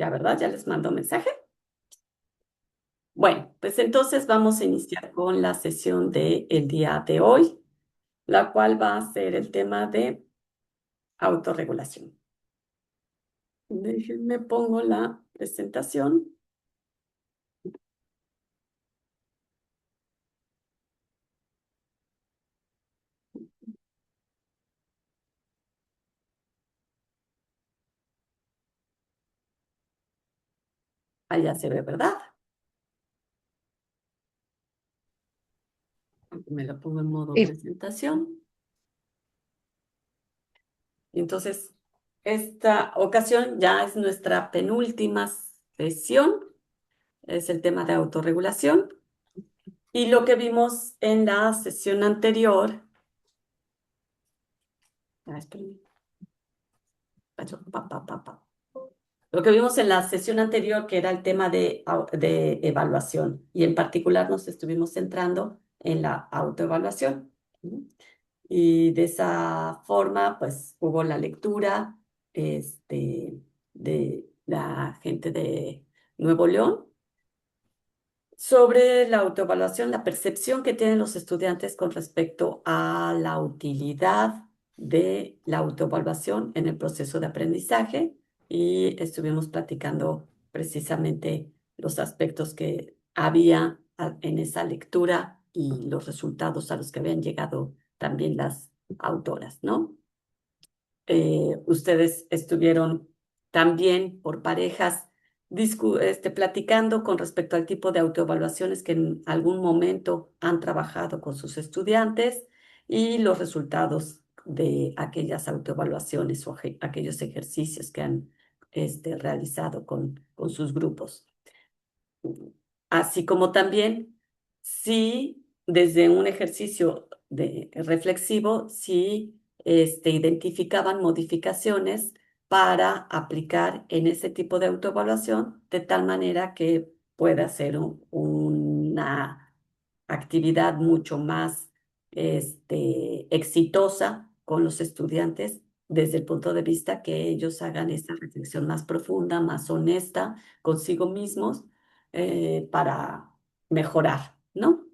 Ya, ¿verdad? Ya les mando mensaje. Bueno, pues entonces vamos a iniciar con la sesión del día de hoy, la cual va a ser el tema de autorregulación. Déjenme pongo la presentación. Allá se ve, ¿verdad? Me lo pongo en modo Sí. presentación. Entonces, esta ocasión ya es nuestra penúltima sesión, es el tema de autorregulación. Y lo que vimos en la sesión anterior, espérenme. Lo que vimos en la sesión anterior, que era el tema de evaluación, y en particular nos estuvimos centrando en la autoevaluación. ¿Sí? Y de esa forma, pues hubo la lectura de la gente de Nuevo León sobre la autoevaluación, la percepción que tienen los estudiantes con respecto a la utilidad de la autoevaluación en el proceso de aprendizaje, y estuvimos platicando precisamente los aspectos que había en esa lectura y los resultados a los que habían llegado también las autoras, ¿no? Ustedes estuvieron también por parejas platicando con respecto al tipo de autoevaluaciones que en algún momento han trabajado con sus estudiantes y los resultados de aquellas autoevaluaciones o aquellos ejercicios que han realizado con sus grupos. Así como también, si desde un ejercicio reflexivo, si identificaban modificaciones para aplicar en ese tipo de autoevaluación, de tal manera que pueda ser una actividad mucho más exitosa con los estudiantes desde el punto de vista que ellos hagan esta reflexión más profunda, más honesta consigo mismos, para mejorar, ¿no?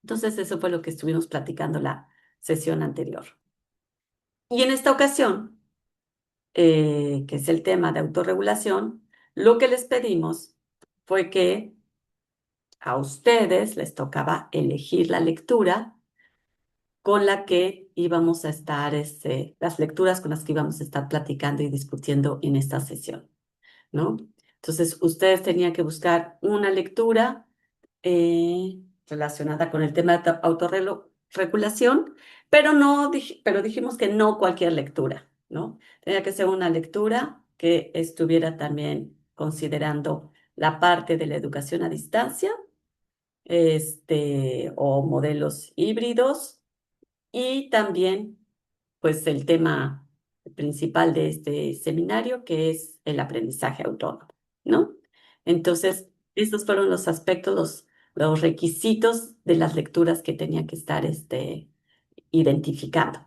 Entonces, eso fue lo que estuvimos platicando la sesión anterior. Y en esta ocasión, que es el tema de autorregulación, lo que les pedimos fue que a ustedes les tocaba elegir la lectura con la que íbamos a estar, las lecturas con las que íbamos a estar platicando y discutiendo en esta sesión, ¿no? Entonces, ustedes tenían que buscar una lectura relacionada con el tema de autorregulación, pero pero dijimos que no cualquier lectura, ¿no? Tenía que ser una lectura que estuviera también considerando la parte de la educación a distancia, o modelos híbridos, y también, pues, el tema principal de este seminario, que es el aprendizaje autónomo, ¿no? Entonces, estos fueron los aspectos, los requisitos de las lecturas que tenía que estar identificando.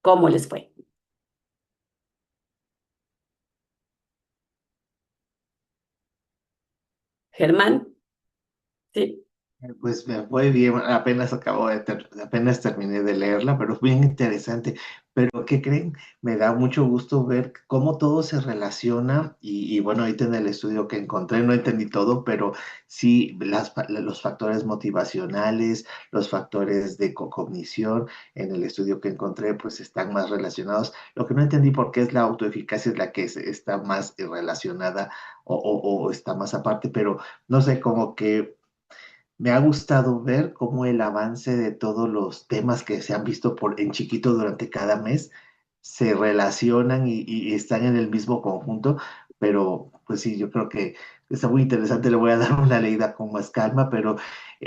¿Cómo les fue? Germán, sí. Pues me fue bien, apenas terminé de leerla, pero bien interesante. Pero ¿qué creen? Me da mucho gusto ver cómo todo se relaciona y bueno, ahorita en el estudio que encontré no entendí todo, pero sí los factores motivacionales, los factores de cognición en el estudio que encontré pues están más relacionados. Lo que no entendí por qué es la autoeficacia es la que está más relacionada o está más aparte, pero no sé, como que me ha gustado ver cómo el avance de todos los temas que se han visto en chiquito durante cada mes se relacionan y están en el mismo conjunto, pero pues sí, yo creo que está muy interesante, le voy a dar una leída con más calma, pero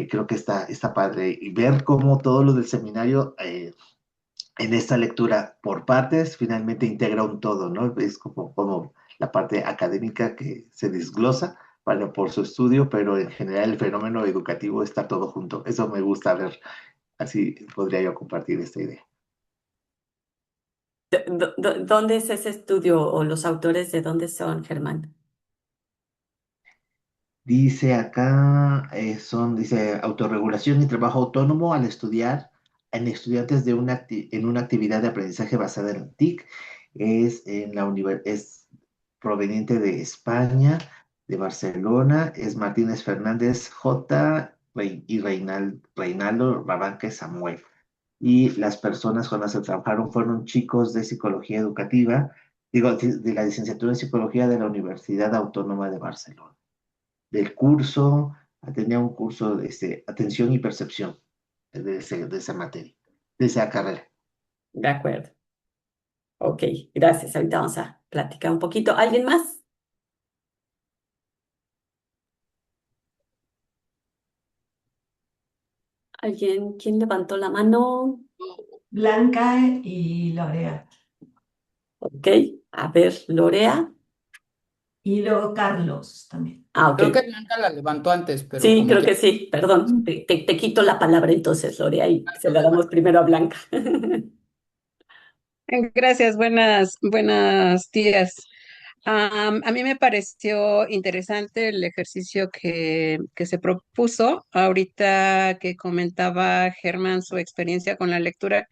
creo que está padre y ver cómo todo lo del seminario en esta lectura por partes finalmente integra un todo, ¿no? Es como la parte académica que se desglosa por su estudio, pero en general el fenómeno educativo está todo junto. Eso me gusta ver, así podría yo compartir esta idea. ¿Dónde es ese estudio o los autores de dónde son, Germán? Dice acá, dice, autorregulación y trabajo autónomo al estudiar en estudiantes en una actividad de aprendizaje basada en TIC. Es proveniente de España, de Barcelona. Es Martínez Fernández J. y Reinaldo Barranca Samuel. Y las personas con las que trabajaron fueron chicos de psicología educativa, digo, de la licenciatura en psicología de la Universidad Autónoma de Barcelona del curso, tenía un curso de atención y percepción de esa materia, de esa carrera. De acuerdo. Ok, gracias. Ahorita vamos a platicar un poquito. ¿Alguien más? ¿Alguien? ¿Quién levantó la mano? Blanca y Lorea. Ok, a ver, Lorea. Y luego Carlos también. Ah, ok. Creo que Blanca la levantó antes, pero Sí, como creo que... que sí. Perdón, te quito la palabra entonces, Lorea, y se la damos primero a Blanca. Gracias, buenos días. A mí me pareció interesante el ejercicio que se propuso. Ahorita que comentaba Germán su experiencia con la lectura,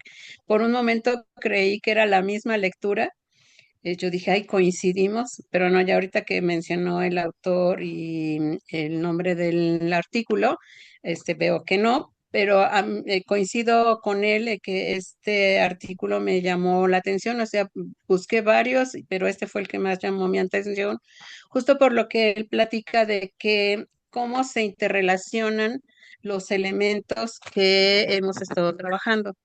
por un momento creí que era la misma lectura. Yo dije, ay, coincidimos, pero no, ya ahorita que mencionó el autor y el nombre del artículo, veo que no, pero coincido con él que este artículo me llamó la atención, o sea, busqué varios, pero este fue el que más llamó mi atención, justo por lo que él platica de que cómo se interrelacionan los elementos que hemos estado trabajando.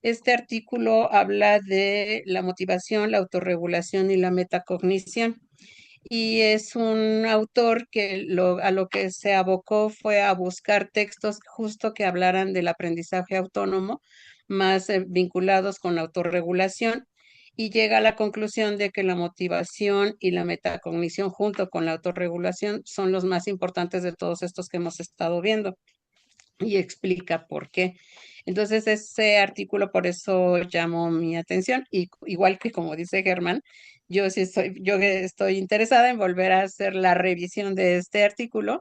Este artículo habla de la motivación, la autorregulación y la metacognición. Y es un autor que a lo que se abocó fue a buscar textos justo que hablaran del aprendizaje autónomo, más vinculados con la autorregulación, y llega a la conclusión de que la motivación y la metacognición junto con la autorregulación son los más importantes de todos estos que hemos estado viendo y explica por qué. Entonces, ese artículo por eso llamó mi atención y igual que como dice Germán, yo estoy interesada en volver a hacer la revisión de este artículo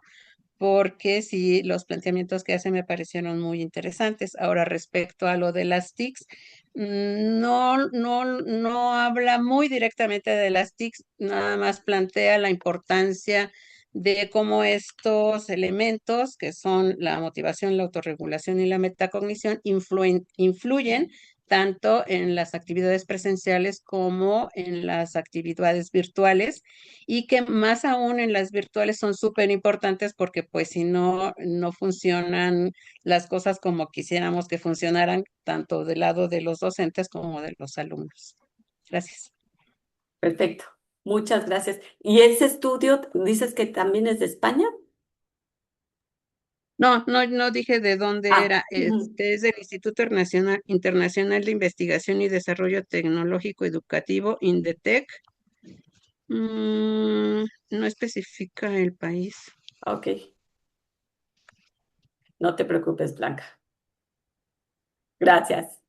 porque sí, los planteamientos que hace me parecieron muy interesantes. Ahora, respecto a lo de las TICs, no habla muy directamente de las TICs, nada más plantea la importancia de cómo estos elementos, que son la motivación, la autorregulación y la metacognición, influyen tanto en las actividades presenciales como en las actividades virtuales y que más aún en las virtuales son súper importantes porque pues si no, no funcionan las cosas como quisiéramos que funcionaran, tanto del lado de los docentes como de los alumnos. Gracias. Perfecto. Muchas gracias. ¿Y ese estudio dices que también es de España? No dije de dónde Ah, era. Este es del Instituto Internacional de Investigación y Desarrollo Tecnológico Educativo, INDETEC. No especifica el país. ok. No te preocupes, Blanca. Gracias.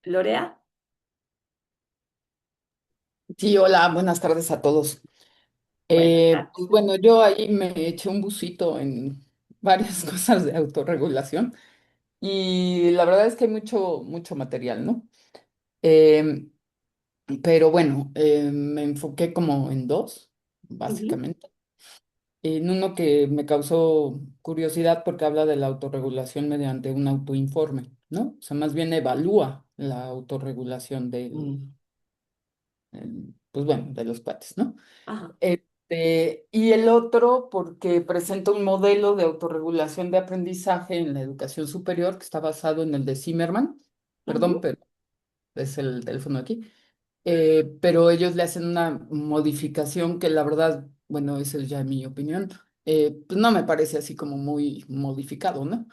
Lorea, Sí, hola, buenas tardes a todos. buenas tardes. Pues bueno, yo ahí me eché un busito en varias cosas de autorregulación y la verdad es que hay mucho material, ¿no? Em, pero bueno, me enfoqué como en dos, Ujú, básicamente. En uno que me causó curiosidad porque habla de la autorregulación mediante un autoinforme, ¿no? O sea, más bien evalúa la autorregulación mm, pues bueno, de los cuates, ¿no? ajá, Y el otro porque presenta un modelo de autorregulación de aprendizaje en la educación superior que está basado en el de Zimmerman, perdón, ujú, pero es el teléfono aquí, pero ellos le hacen una modificación que la verdad, bueno, esa es ya mi opinión, pues no me parece así como muy modificado, ¿no?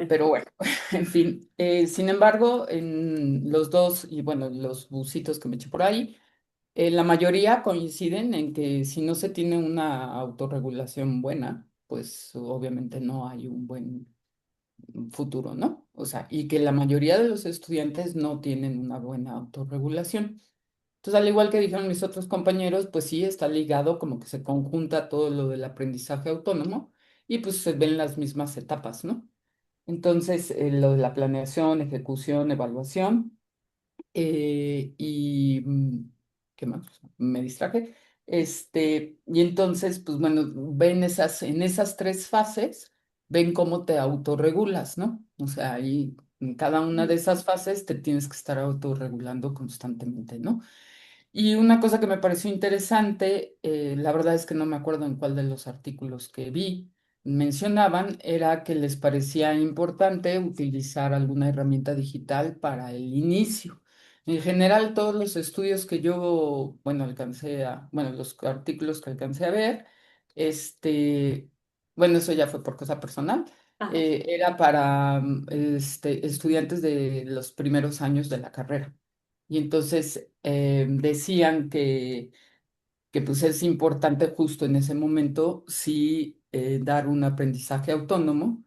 Pero bueno, en fin, sin embargo, en los dos, y bueno, los busitos que me eché por ahí, la mayoría coinciden en que si no se tiene una autorregulación buena, pues obviamente no hay un buen futuro, ¿no? O sea, y que la mayoría de los estudiantes no tienen una buena autorregulación. Entonces, al igual que dijeron mis otros compañeros, pues sí, está ligado como que se conjunta todo lo del aprendizaje autónomo y pues se ven las mismas etapas, ¿no? Entonces, lo de la planeación, ejecución, evaluación y ¿qué más? Me distraje. Y entonces, pues bueno, ven en esas tres fases, ven cómo te autorregulas, ¿no? O sea, ahí en cada una de esas fases te tienes que estar autorregulando constantemente, ¿no? Y una cosa que me pareció interesante, la verdad es que no me acuerdo en cuál de los artículos que vi mencionaban, era que les parecía importante utilizar alguna herramienta digital para el inicio. En general, todos los estudios que yo, bueno, bueno, los artículos que alcancé a ver, este, bueno, eso ya fue por cosa personal, Ajá. era para estudiantes de los primeros años de la carrera. Y entonces decían que pues es importante justo en ese momento sí dar un aprendizaje autónomo.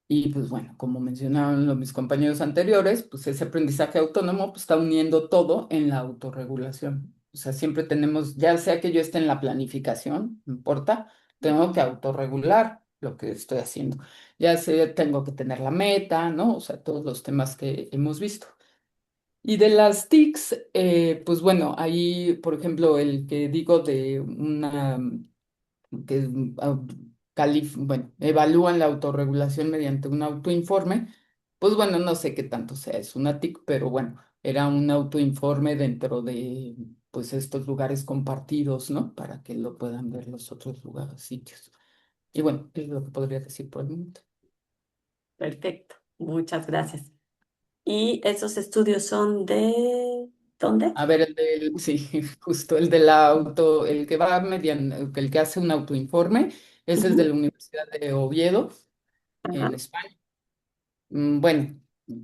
Y pues bueno, como mencionaron mis compañeros anteriores, pues ese aprendizaje autónomo pues, está uniendo todo en la autorregulación. O sea, siempre tenemos, ya sea que yo esté en la planificación, no importa, tengo que autorregular lo que estoy haciendo. Ya sé, tengo que tener la meta, ¿no? O sea, todos los temas que hemos visto. Y de las TICs, pues bueno, ahí, por ejemplo, el que digo de una que bueno, evalúan la autorregulación mediante un autoinforme, pues bueno, no sé qué tanto sea, es una TIC, pero bueno, era un autoinforme dentro de pues estos lugares compartidos, ¿no? Para que lo puedan ver los otros lugares, sitios. Y bueno, es lo que podría decir por el momento. Perfecto. Muchas gracias. ¿Y esos estudios son de dónde? A ver, sí, justo el del auto, el que va mediante, el que hace un autoinforme, ese es de Ujú. la Universidad de Oviedo, en Ajá. España. Bueno,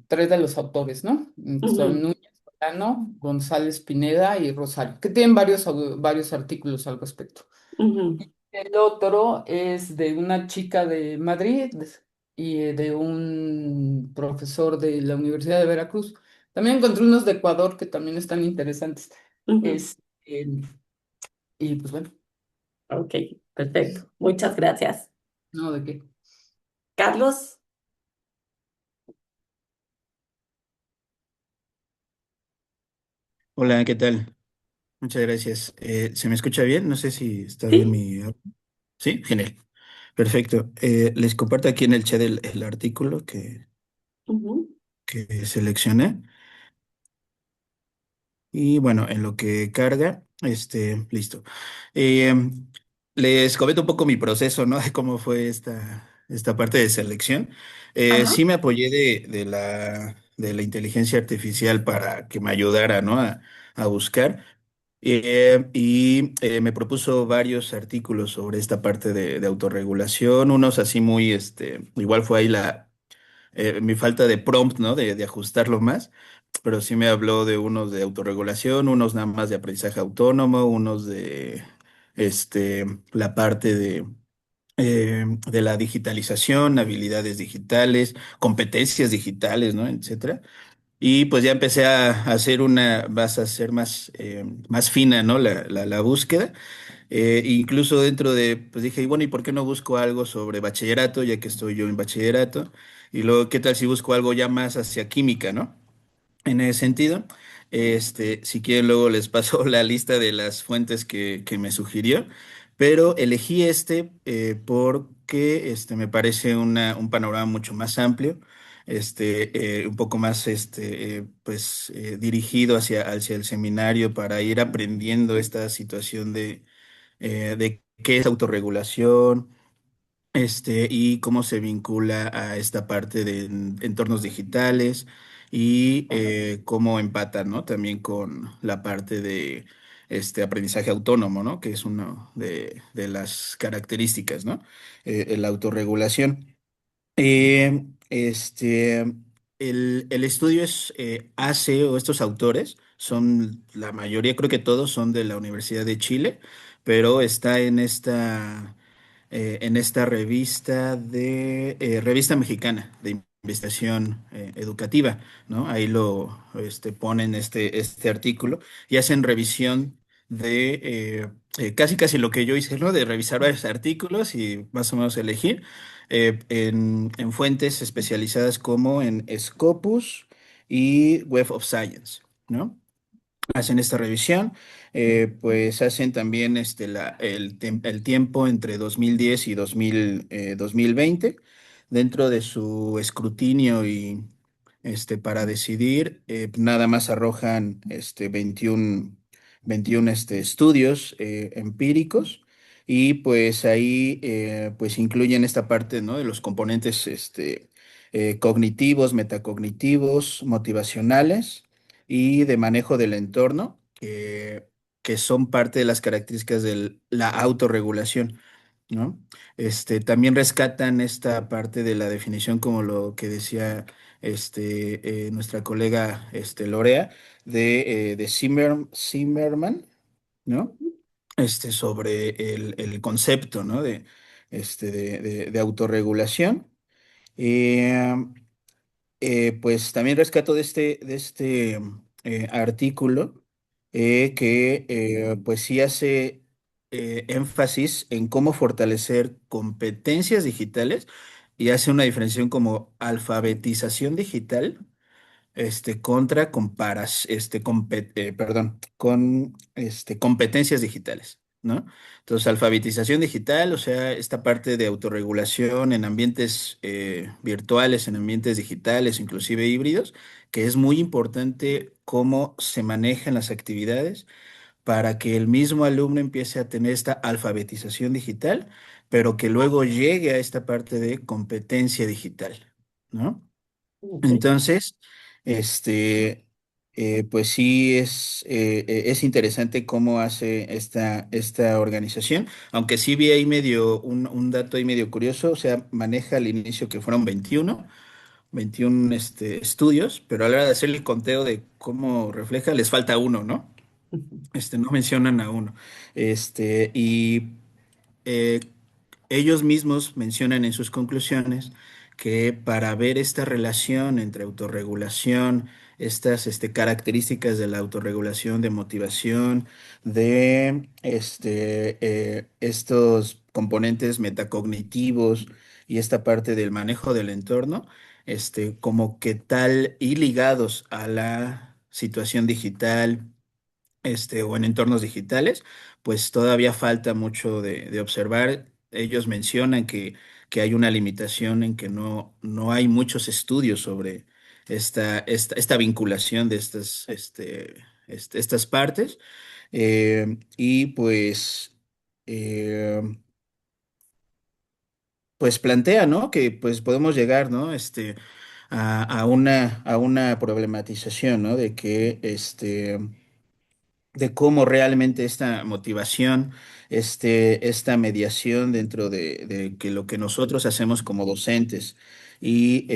tres de los autores, ¿no? Son Ujú. Núñez, Solano, González Pineda y Rosario, que tienen varios artículos al respecto. Ujú. El otro es de una chica de Madrid y de un profesor de la Universidad de Veracruz. También encontré unos de Ecuador que también están interesantes. Ujú. Es, y pues bueno, Ok, perfecto. Muchas gracias. no, ¿de qué? Carlos, Hola, ¿qué tal? Muchas gracias. ¿Se me escucha bien? No sé si está bien sí. mi... Sí, genial. Perfecto. Les comparto aquí en el chat el artículo Ujú. que seleccioné. Y bueno, en lo que carga, listo. Eh, Les comento un poco mi proceso, ¿no? De cómo fue esta parte de selección. Ajá. Sí me apoyé de la inteligencia artificial para que me ayudara, ¿no? A buscar. Me propuso varios artículos sobre esta parte de autorregulación, unos así muy, igual fue ahí mi falta de prompt, ¿no? De ajustarlo más, pero sí me habló de unos de autorregulación, unos nada más de aprendizaje autónomo, unos de, la parte de la digitalización, habilidades digitales, competencias digitales, ¿no? Etcétera. Y pues ya empecé vas a hacer más fina, ¿no? La búsqueda. Incluso dentro pues dije, y bueno, ¿y por qué no busco algo sobre bachillerato, ya que estoy yo en bachillerato? Y luego, ¿qué tal si busco algo ya más hacia química, ¿no? En ese sentido, si quieren, luego les paso la lista de las fuentes que me sugirió, pero elegí porque me parece un panorama mucho más amplio, un poco más pues, dirigido hacia el seminario para ir aprendiendo esta situación de qué es autorregulación y cómo se vincula a esta parte de entornos digitales y cómo empata, ¿no? También con la parte de este aprendizaje autónomo, ¿no? Que es una de las características, ¿no? La autorregulación. Eh, este, el estudio hace, o estos autores, son, la mayoría, creo que todos son de la Universidad de Chile, pero está en esta revista Revista Mexicana de investigación educativa, ¿no? Ahí lo ponen este artículo y hacen revisión de casi casi lo que yo hice, ¿no? De revisar varios artículos y más o menos elegir en fuentes especializadas como en Scopus y Web of Science, ¿no? Hacen esta revisión, pues hacen también el tiempo entre 2010 y 2020 dentro de su escrutinio y para decidir, nada más arrojan 21 estudios empíricos y pues ahí pues incluyen esta parte, ¿no? De los componentes cognitivos, metacognitivos, motivacionales y de manejo del entorno, que son parte de las características de la autorregulación, ¿no? También rescatan esta parte de la definición, como lo que decía nuestra colega Lorea, de Zimmerman, ¿no? Sobre el concepto, ¿no? De autorregulación. Eh, pues también rescato de este artículo que pues sí hace énfasis en cómo fortalecer competencias digitales y hace una diferenciación como alfabetización digital contra con competencias digitales, ¿no? Entonces, alfabetización digital, o sea, esta parte de autorregulación en ambientes virtuales, en ambientes digitales, inclusive híbridos, que es muy importante cómo se manejan las actividades para que el mismo alumno empiece a tener esta alfabetización digital, pero que luego llegue a esta parte de competencia digital, ¿no? Ok. Entonces, este, pues sí es interesante cómo hace esta organización, aunque sí vi ahí un dato ahí medio curioso, o sea, maneja al inicio que fueron 21 estudios, pero a la hora de hacer el conteo de cómo refleja, les falta uno, ¿no? No mencionan a uno. Y eh, ellos mismos mencionan en sus conclusiones que para ver esta relación entre autorregulación, estas características de la autorregulación, de motivación, de estos componentes metacognitivos y esta parte del manejo del entorno, como que tal y ligados a la situación digital o en entornos digitales, pues todavía falta mucho de observar. Ellos mencionan que hay una limitación en que no hay muchos estudios sobre esta vinculación de estas partes. Y eh, pues plantea, ¿no? Que pues podemos llegar, ¿no? A una problematización, ¿no? De cómo realmente esta motivación, esta mediación dentro de que lo que nosotros hacemos como docentes y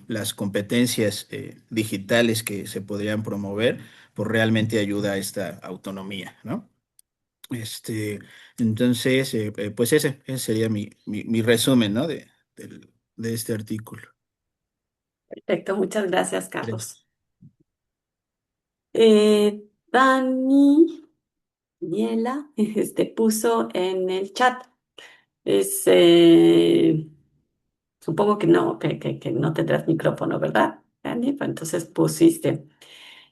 las competencias digitales que se podrían promover, pues realmente ayuda a esta autonomía, ¿no? Este, entonces, pues ese sería mi resumen, ¿no? De este artículo. Perfecto, muchas gracias, Carlos. Gracias. Dani Niela puso en el chat. Es, supongo que no, que no tendrás micrófono, ¿verdad, Dani? Pues entonces pusiste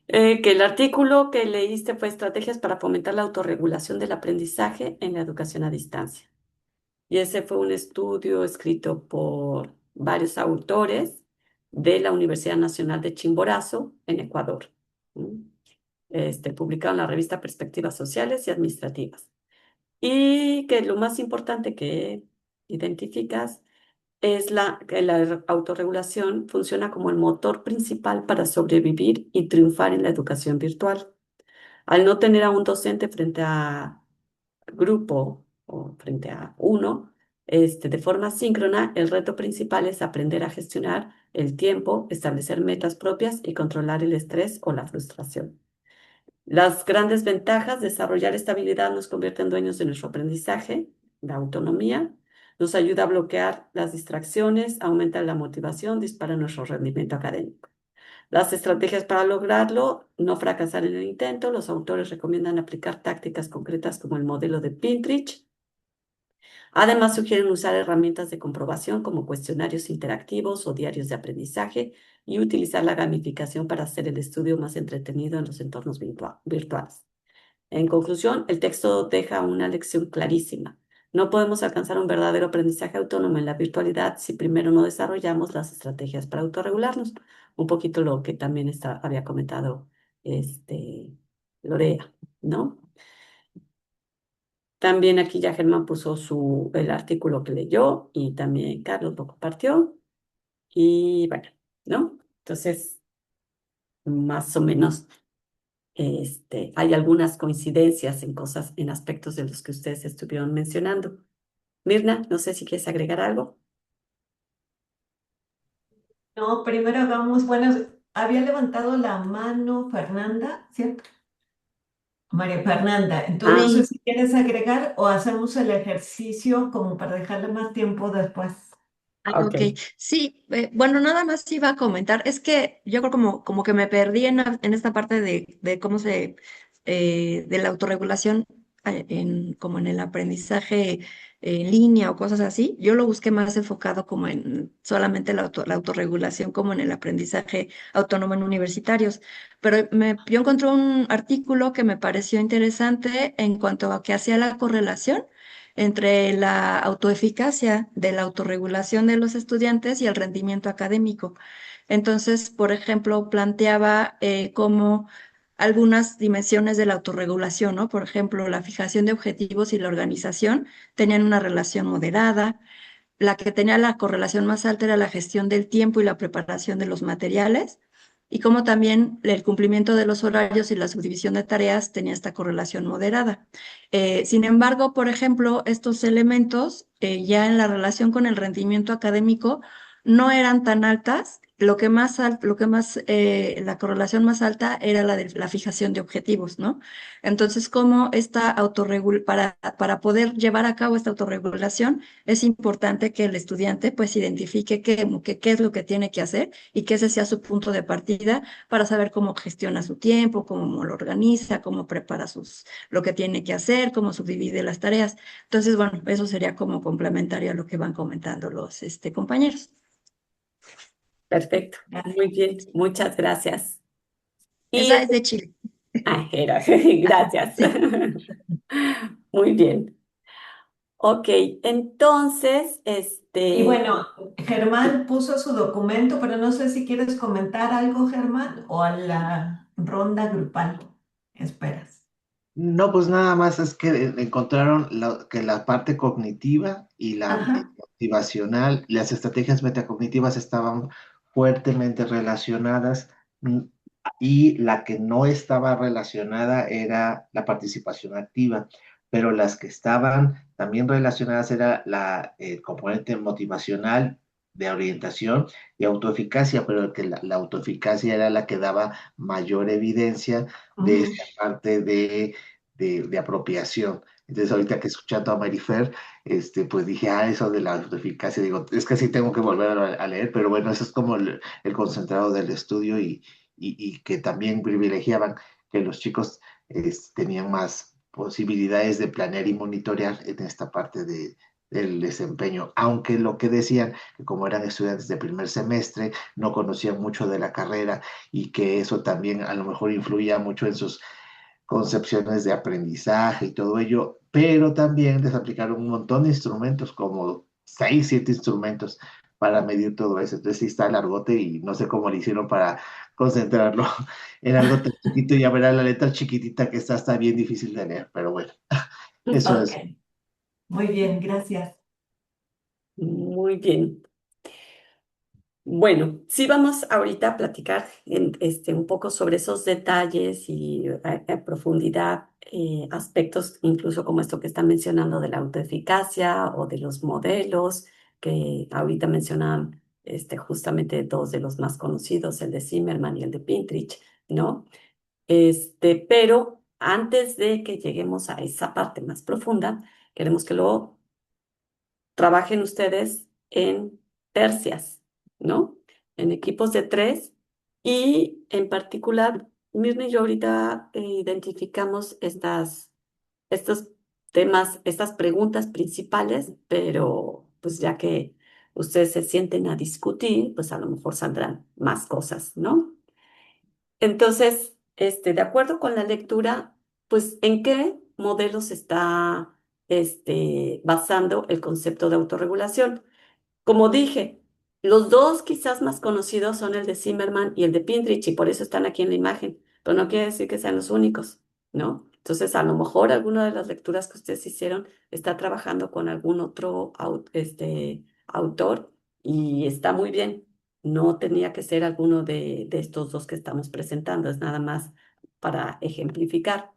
que el artículo que leíste fue Estrategias para fomentar la autorregulación del aprendizaje en la educación a distancia. Y ese fue un estudio escrito por varios autores de la Universidad Nacional de Chimborazo, en Ecuador. ¿Mm? Publicado en la revista Perspectivas Sociales y Administrativas. Y que lo más importante que identificas es que la autorregulación funciona como el motor principal para sobrevivir y triunfar en la educación virtual. Al no tener a un docente frente a grupo o frente a uno, de forma síncrona, el reto principal es aprender a gestionar el tiempo, establecer metas propias y controlar el estrés o la frustración. Las grandes ventajas, desarrollar esta habilidad nos convierte en dueños de nuestro aprendizaje, la autonomía, Nos ayuda a bloquear las distracciones, aumenta la motivación, dispara nuestro rendimiento académico. Las estrategias para lograrlo, no fracasar en el intento. Los autores recomiendan aplicar tácticas concretas como el modelo de Pinterest. Además, sugieren usar herramientas de comprobación como cuestionarios interactivos o diarios de aprendizaje y utilizar la gamificación para hacer el estudio más entretenido en los entornos virtuales. En conclusión, el texto deja una lección clarísima. No podemos alcanzar un verdadero aprendizaje autónomo en la virtualidad si primero no desarrollamos las estrategias para autorregularnos. Un poquito lo que también había comentado Lorea, ¿no? También aquí ya Germán puso el artículo que leyó y también Carlos lo compartió. Y bueno, ¿no? Entonces, más o menos, hay algunas coincidencias en cosas, en aspectos de los que ustedes estuvieron mencionando. Mirna, no sé si quieres agregar algo. No, primero hagamos, bueno, había levantado la mano Fernanda, ¿cierto? María Fernanda, entonces no sé Ah, si quieres agregar o hacemos el ejercicio como para dejarle más tiempo después. Ah, ok. ok, sí, bueno, nada más iba a comentar, es que yo creo como que me perdí en esta parte de cómo de la autorregulación como en el aprendizaje en línea o cosas así. Yo lo busqué más enfocado como en solamente la autorregulación como en el aprendizaje autónomo en universitarios, pero yo encontré un artículo que me pareció interesante en cuanto a que hacía la correlación entre la autoeficacia de la autorregulación de los estudiantes y el rendimiento académico. Entonces, por ejemplo, planteaba cómo algunas dimensiones de la autorregulación, ¿no? Por ejemplo, la fijación de objetivos y la organización tenían una relación moderada. La que tenía la correlación más alta era la gestión del tiempo y la preparación de los materiales, y como también el cumplimiento de los horarios y la subdivisión de tareas tenía esta correlación moderada. Sin embargo, por ejemplo, estos elementos ya en la relación con el rendimiento académico no eran tan altas. La correlación más alta era la de la fijación de objetivos, ¿no? Entonces, ¿cómo para poder llevar a cabo esta autorregulación, es importante que el estudiante pues identifique qué es lo que tiene que hacer y que ese sea su punto de partida para saber cómo gestiona su tiempo, cómo lo organiza, cómo prepara lo que tiene que hacer, cómo subdivide las tareas. Entonces, bueno, eso sería como complementario a lo que van comentando los compañeros. Perfecto. Muy bien. Muchas gracias. Y Esa es de Chile. Ajá, gracias. sí. Muy bien. Ok, entonces, Y bueno, Germán puso su documento, pero no sé si quieres comentar algo, Germán, o a la ronda grupal. Esperas. No, pues nada más es que encontraron que la parte cognitiva y la Ajá. motivacional, las estrategias metacognitivas estaban fuertemente relacionadas, mm, y la que no estaba relacionada era la participación activa, pero las que estaban también relacionadas era el componente motivacional de orientación y autoeficacia, pero que la autoeficacia era la que daba mayor evidencia de Ujú. esta parte de apropiación. Entonces, ahorita que escuchando a Marifer, pues dije, eso de la autoeficacia, digo, es que sí tengo que volver a leer, pero bueno, eso es como el concentrado del estudio y que también privilegiaban que los chicos tenían más posibilidades de planear y monitorear en esta parte del desempeño, aunque lo que decían, que como eran estudiantes de primer semestre, no conocían mucho de la carrera y que eso también a lo mejor influía mucho en sus concepciones de aprendizaje y todo ello, pero también les aplicaron un montón de instrumentos, como 6, 7 instrumentos para medir todo eso. Entonces sí está largote y no sé cómo le hicieron para concentrarlo en algo tan chiquito. Ya verá la letra chiquitita que está bien difícil de leer, pero bueno, eso Ok, es. muy bien, gracias. muy bien. Bueno, sí vamos ahorita a platicar un poco sobre esos detalles y a profundidad, aspectos incluso como esto que están mencionando de la autoeficacia o de los modelos, que ahorita mencionan justamente dos de los más conocidos, el de Zimmerman y el de Pinterest, ¿no? Pero antes de que lleguemos a esa parte más profunda, queremos que lo trabajen ustedes en tercias, ¿no? En equipos de 3 y en particular, Mirna y yo ahorita identificamos estos temas, estas preguntas principales, pero pues ya que ustedes se sienten a discutir, pues a lo mejor saldrán más cosas, ¿no? Entonces, de acuerdo con la lectura, pues, ¿en qué modelo se está, basando el concepto de autorregulación? Como dije, los dos quizás más conocidos son el de Zimmerman y el de Pindrich, y por eso están aquí en la imagen, pero no quiere decir que sean los únicos, ¿no? Entonces, a lo mejor alguna de las lecturas que ustedes hicieron está trabajando con algún otro autor y está muy bien. No tenía que ser alguno de estos dos que estamos presentando, es nada más para ejemplificar.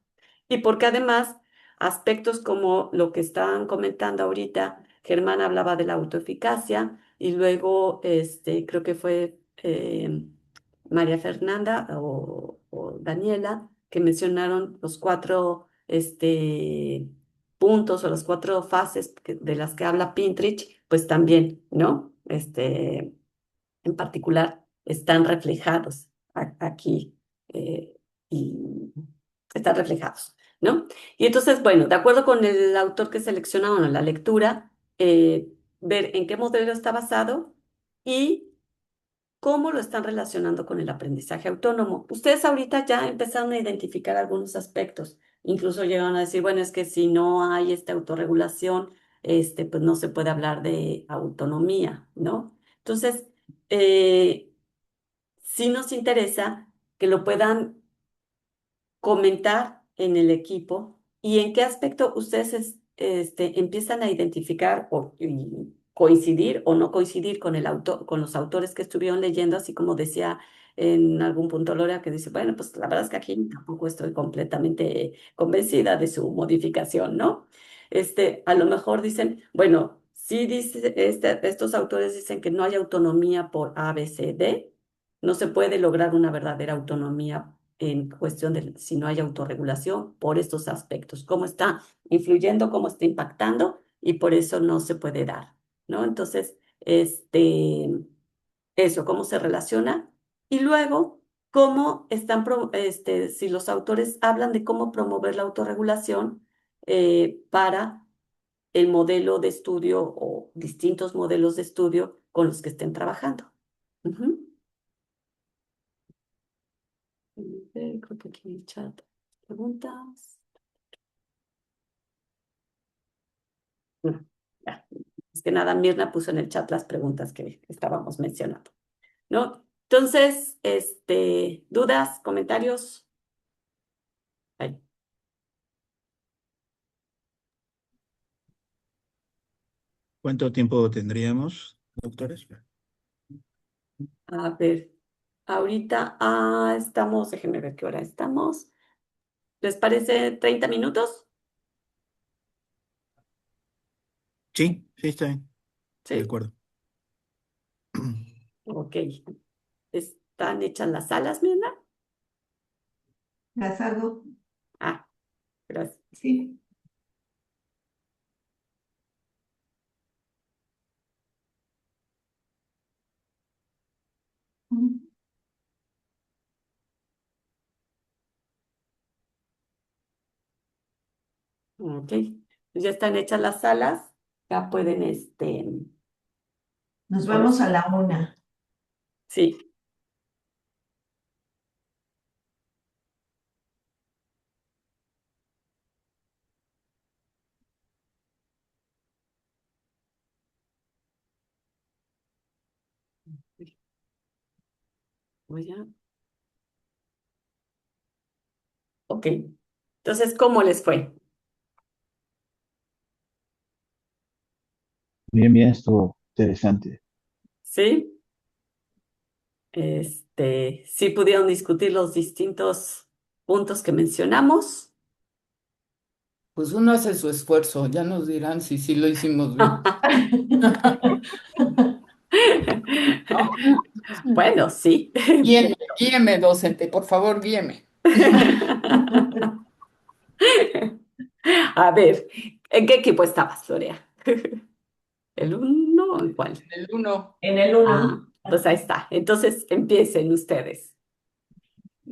Y porque además, aspectos como lo que están comentando ahorita, Germán hablaba de la autoeficacia y luego creo que fue María Fernanda o Daniela que mencionaron los cuatro puntos o las cuatro fases de las que habla Pintrich, pues también, ¿no? En particular están reflejados aquí y están reflejados, ¿no? Y entonces, bueno, de acuerdo con el autor que seleccionaron en la lectura, ver en qué modelo está basado y cómo lo están relacionando con el aprendizaje autónomo. Ustedes ahorita ya empezaron a identificar algunos aspectos, incluso llegaron a decir, bueno, es que si no hay esta autorregulación, pues no se puede hablar de autonomía, ¿no? Entonces, eh, sí nos interesa que lo puedan comentar en el equipo y en qué aspecto ustedes empiezan a identificar y coincidir o no coincidir con el autor, con los autores que estuvieron leyendo, así como decía en algún punto Lora, que dice, bueno, pues la verdad es que aquí tampoco estoy completamente convencida de su modificación, ¿no? A lo mejor dicen, bueno, sí dice, estos autores dicen que no hay autonomía por A, B, C, D, no se puede lograr una verdadera autonomía en cuestión de si no hay autorregulación por estos aspectos, cómo está influyendo, cómo está impactando y por eso no se puede dar, ¿no? Entonces, eso, cómo se relaciona y luego cómo están, si los autores hablan de cómo promover la autorregulación para el modelo de estudio o distintos modelos de estudio con los que estén trabajando. Ujú. Creo que aquí en el chat preguntas. No, ya. Es que nada, Mirna puso en el chat las preguntas que estábamos mencionando, ¿no? Entonces, dudas, comentarios. Ay, ¿Cuánto tiempo tendríamos, doctores? a ver, ahorita estamos, déjenme ver qué hora estamos. ¿Les parece 30 minutos? Sí, sí, está bien. De Sí, acuerdo. ok. ¿Están hechas las salas, Mirna? ¿Las hago? Ah, gracias. Sí. Ok. Pues ya están hechas las salas. Ya pueden, Nos ahora vemos sí. a la 1. Sí. Voy a... Ok. Entonces, ¿cómo les fue? Bien, bien, estuvo interesante. ¿Sí? ¿Sí pudieron discutir los distintos puntos que mencionamos? Pues uno hace su esfuerzo, ya nos dirán si sí lo hicimos bien. ¿No? Bueno, sí. Guíeme, guíeme, docente, por favor, guíeme. A ver, ¿en qué equipo estabas, Florea? ¿El uno o el cuál? El uno. En el uno. Ah, pues ahí está. Entonces empiecen ustedes.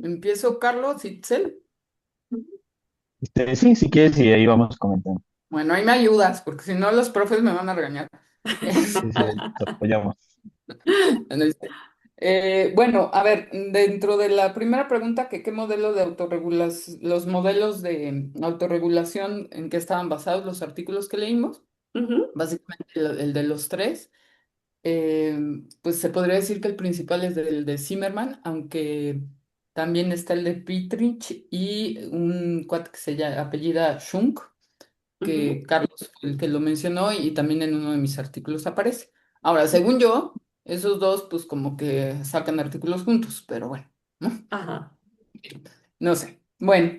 Empiezo, Carlos, Itzel. Sí, si quieres, y ahí vamos comentando. Bueno, ahí me ayudas, porque si no los profes me van a regañar. Sí, sí, ahí te apoyamos. Bueno, a ver, dentro de la primera pregunta, que qué modelo de autorregulación, los modelos de autorregulación en qué estaban basados los artículos que leímos, Ujú, básicamente el de los tres, eh, pues se podría decir que el principal es el de Zimmerman, aunque también está el de Pitrich y un cuate que se llama apellida Schunk, ujú. que Carlos fue el que lo mencionó y también en uno de mis artículos aparece. Ahora, según yo, esos dos pues como que sacan artículos juntos, pero bueno, ¿no? Ajá. No sé. Bueno,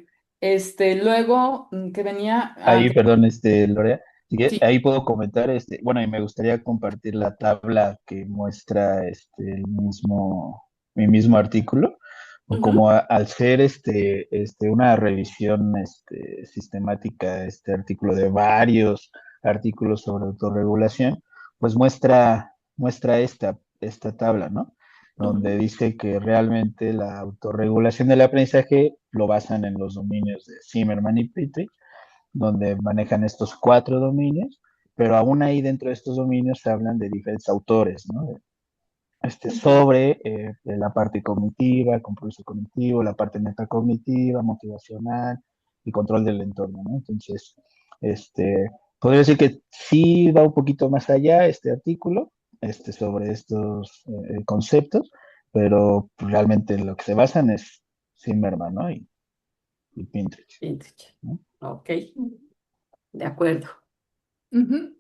luego, ¿qué venía? Ah, Ahí, perdón, Lorea, sí. ahí puedo comentar, bueno, y me gustaría compartir la tabla que muestra mi mismo artículo, o Ujú, como al ser una revisión sistemática de este artículo de varios artículos sobre autorregulación, pues muestra esta tabla, ¿no? Donde ujú, dice que realmente la autorregulación del aprendizaje lo basan en los dominios de Zimmerman y Pitrich, donde manejan estos cuatro dominios, pero aún ahí dentro de estos dominios se hablan de diferentes autores, ¿no? ujú, Sobre la parte cognitiva, compromiso cognitivo, la parte metacognitiva, motivacional y control del entorno, ¿no? Entonces, podría decir que sí va un poquito más allá este artículo, sobre estos conceptos, pero realmente lo que se basan es Zimmerman, ¿no? Y Pinterest, Pinterest. ¿no? Ok, de acuerdo. Ujú.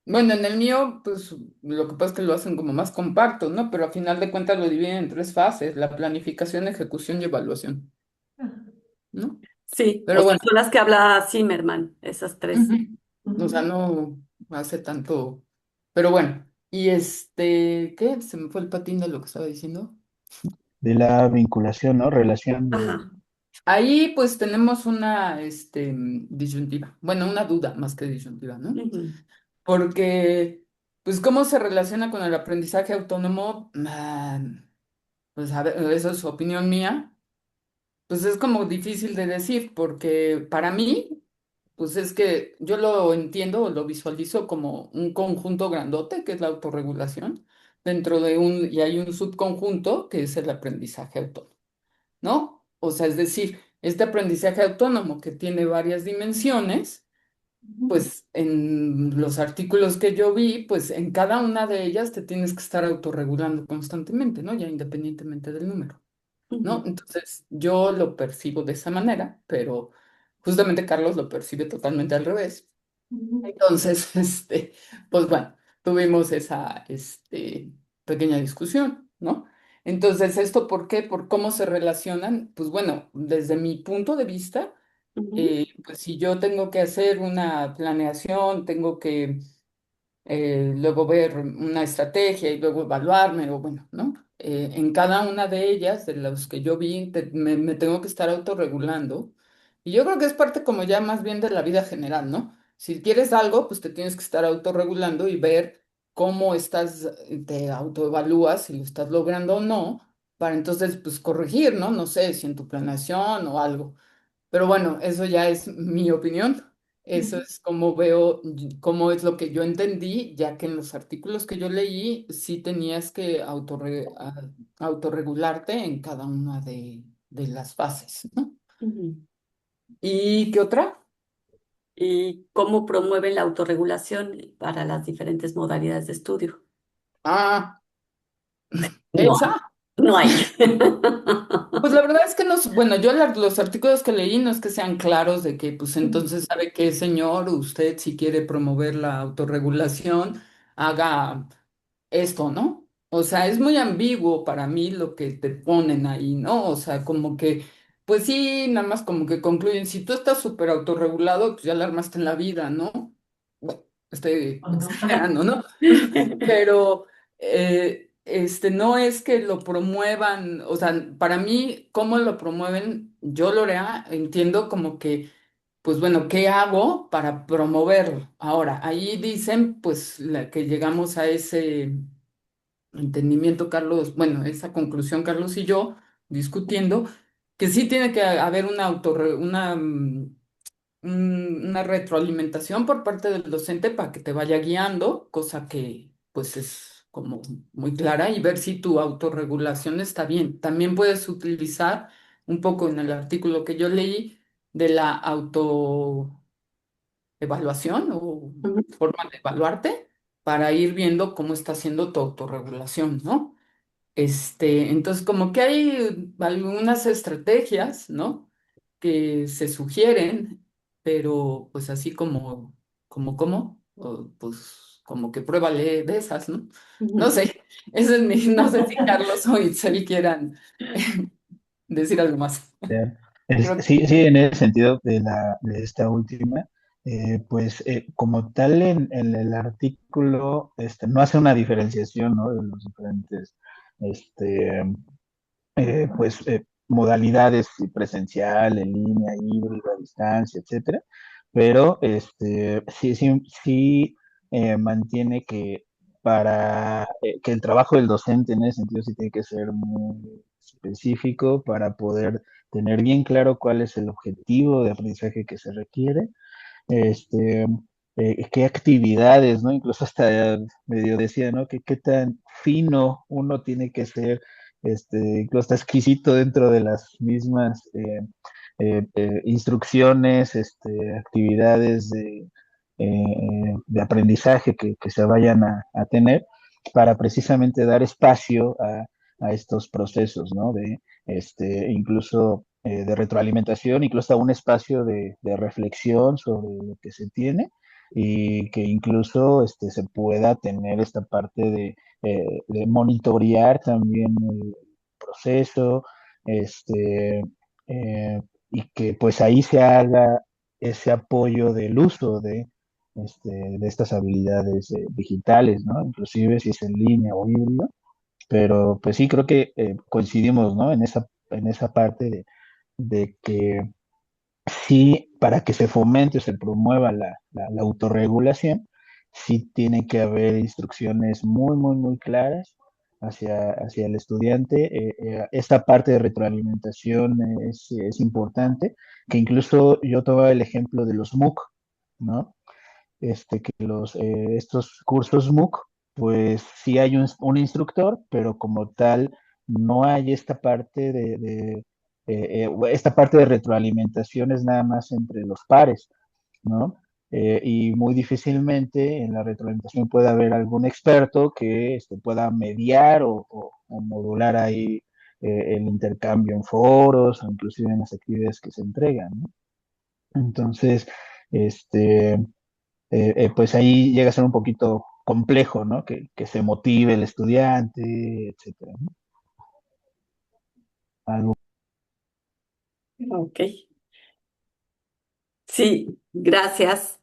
Bueno, en el mío, pues lo que pasa es que lo hacen como más compacto, ¿no? Pero a final de cuentas lo dividen en tres fases: la planificación, ejecución y evaluación, ¿no? Sí, o Pero sea, bueno. son las que habla Zimmerman, esas tres. Ujú. O sea, no hace tanto. Pero bueno, y ¿qué? Se me fue el patín de lo que estaba diciendo. De la vinculación, ¿no? Relación de... Ajá. Ahí pues tenemos una disyuntiva. Bueno, una duda más que disyuntiva, ¿no? Ujú, Porque, pues, ¿cómo se relaciona con el aprendizaje autónomo? Pues, a ver, eso es opinión mía. Pues es como difícil de decir, porque para mí, pues es que yo lo entiendo o lo visualizo como un conjunto grandote, que es la autorregulación, y hay un subconjunto que es el aprendizaje autónomo, ¿no? O sea, es decir, este aprendizaje autónomo que tiene varias dimensiones, pues en los artículos que yo vi, pues en cada una de ellas te tienes que estar autorregulando constantemente, ¿no? Ya independientemente del número. ¿No? ujú, Entonces, yo lo percibo de esa manera, pero justamente Carlos lo percibe totalmente al revés. Entonces, pues bueno, tuvimos esa, pequeña discusión, ¿no? Entonces, ¿esto por qué? ¿Por cómo se relacionan? Pues bueno, desde mi punto de vista, ujú, pues si yo tengo que hacer una planeación, tengo que luego ver una estrategia y luego evaluarme, o bueno, ¿no? En cada una de ellas, de los que yo vi, me tengo que estar autorregulando. Y yo creo que es parte como ya más bien de la vida general, ¿no? Si quieres algo, pues te tienes que estar autorregulando y ver cómo te autoevalúas, si lo estás logrando o no, para entonces, pues corregir, ¿no? No sé, si en tu planeación o algo. Pero bueno, eso ya es mi opinión. Eso es como veo, cómo es lo que yo entendí, ya que en los artículos que yo leí sí tenías que autorregularte en cada una de las fases, ¿no? ujú. ¿Y qué otra? ¿Y cómo promueven la autorregulación para las diferentes modalidades de estudio? Ah, No hay, esa. no hay. Pues la verdad es que no, bueno, yo los artículos que leí no es que sean claros de que, pues entonces sabe que, señor, usted si quiere promover la autorregulación, haga esto, ¿no? O sea, es muy ambiguo para mí lo que te ponen ahí, ¿no? O sea, como que, pues sí, nada más como que concluyen, si tú estás súper autorregulado, pues ya la armaste en la vida, ¿no? Bueno, estoy exagerando, ¿no? Pero no es que lo promuevan, o sea, para mí, ¿cómo lo promueven? Yo, Lorea, entiendo como que pues bueno, ¿qué hago para promoverlo? Ahora, ahí dicen, pues, que llegamos a ese entendimiento, Carlos, bueno, esa conclusión, Carlos y yo, discutiendo, que sí tiene que haber una retroalimentación por parte del docente para que te vaya guiando, cosa que pues es como muy clara y ver si tu autorregulación está bien. También puedes utilizar un poco en el artículo que yo leí de la autoevaluación o Ujú. forma de evaluarte para ir viendo cómo está haciendo tu autorregulación, ¿no? Entonces, como que hay algunas estrategias, ¿no? Que se sugieren, pero pues así pues como que pruébale de esas, ¿no? No Ujú. sé, no sé si Carlos o Itzel quieran decir algo más. Ya. Creo que Sí, sí, en el sentido de esta última, pues como tal en el artículo no hace una diferenciación, ¿no? De los diferentes este, modalidades presencial, en línea, híbrido, a distancia, etcétera, pero sí, sí, sí mantiene que para que el trabajo del docente en ese sentido sí tiene que ser muy específico para poder tener bien claro cuál es el objetivo de aprendizaje que se requiere, este, qué actividades, ¿no? Incluso hasta medio decía, ¿no? Que qué tan fino uno tiene que ser, incluso hasta exquisito dentro de las mismas instrucciones, actividades de aprendizaje que se vayan a tener para precisamente dar espacio a estos procesos, ¿no? De, incluso de retroalimentación, incluso a un espacio de reflexión sobre lo que se tiene y que incluso se pueda tener esta parte de monitorear también el proceso, este, eh, y que pues ahí se haga ese apoyo del uso de estas habilidades digitales, ¿no? Inclusive si es en línea o híbrido, pero pues sí creo que coincidimos, ¿no? En esa parte de que sí, para que se fomente o se promueva la autorregulación, sí tiene que haber instrucciones muy, muy, muy claras hacia el estudiante. Esta parte de retroalimentación es importante, que incluso yo tomaba el ejemplo de los MOOC, ¿no? Que estos cursos MOOC, pues sí hay un instructor, pero como tal no hay esta parte esta parte de retroalimentación es nada más entre los pares, ¿no? Y muy difícilmente en la retroalimentación puede haber algún experto que pueda mediar o modular ahí el intercambio en foros o inclusive en las actividades que se entregan, ¿no? Entonces, este, pues ahí llega a ser un poquito complejo, ¿no? Que se motive el estudiante, etcétera, ¿no? Algo. Ok. Sí, gracias.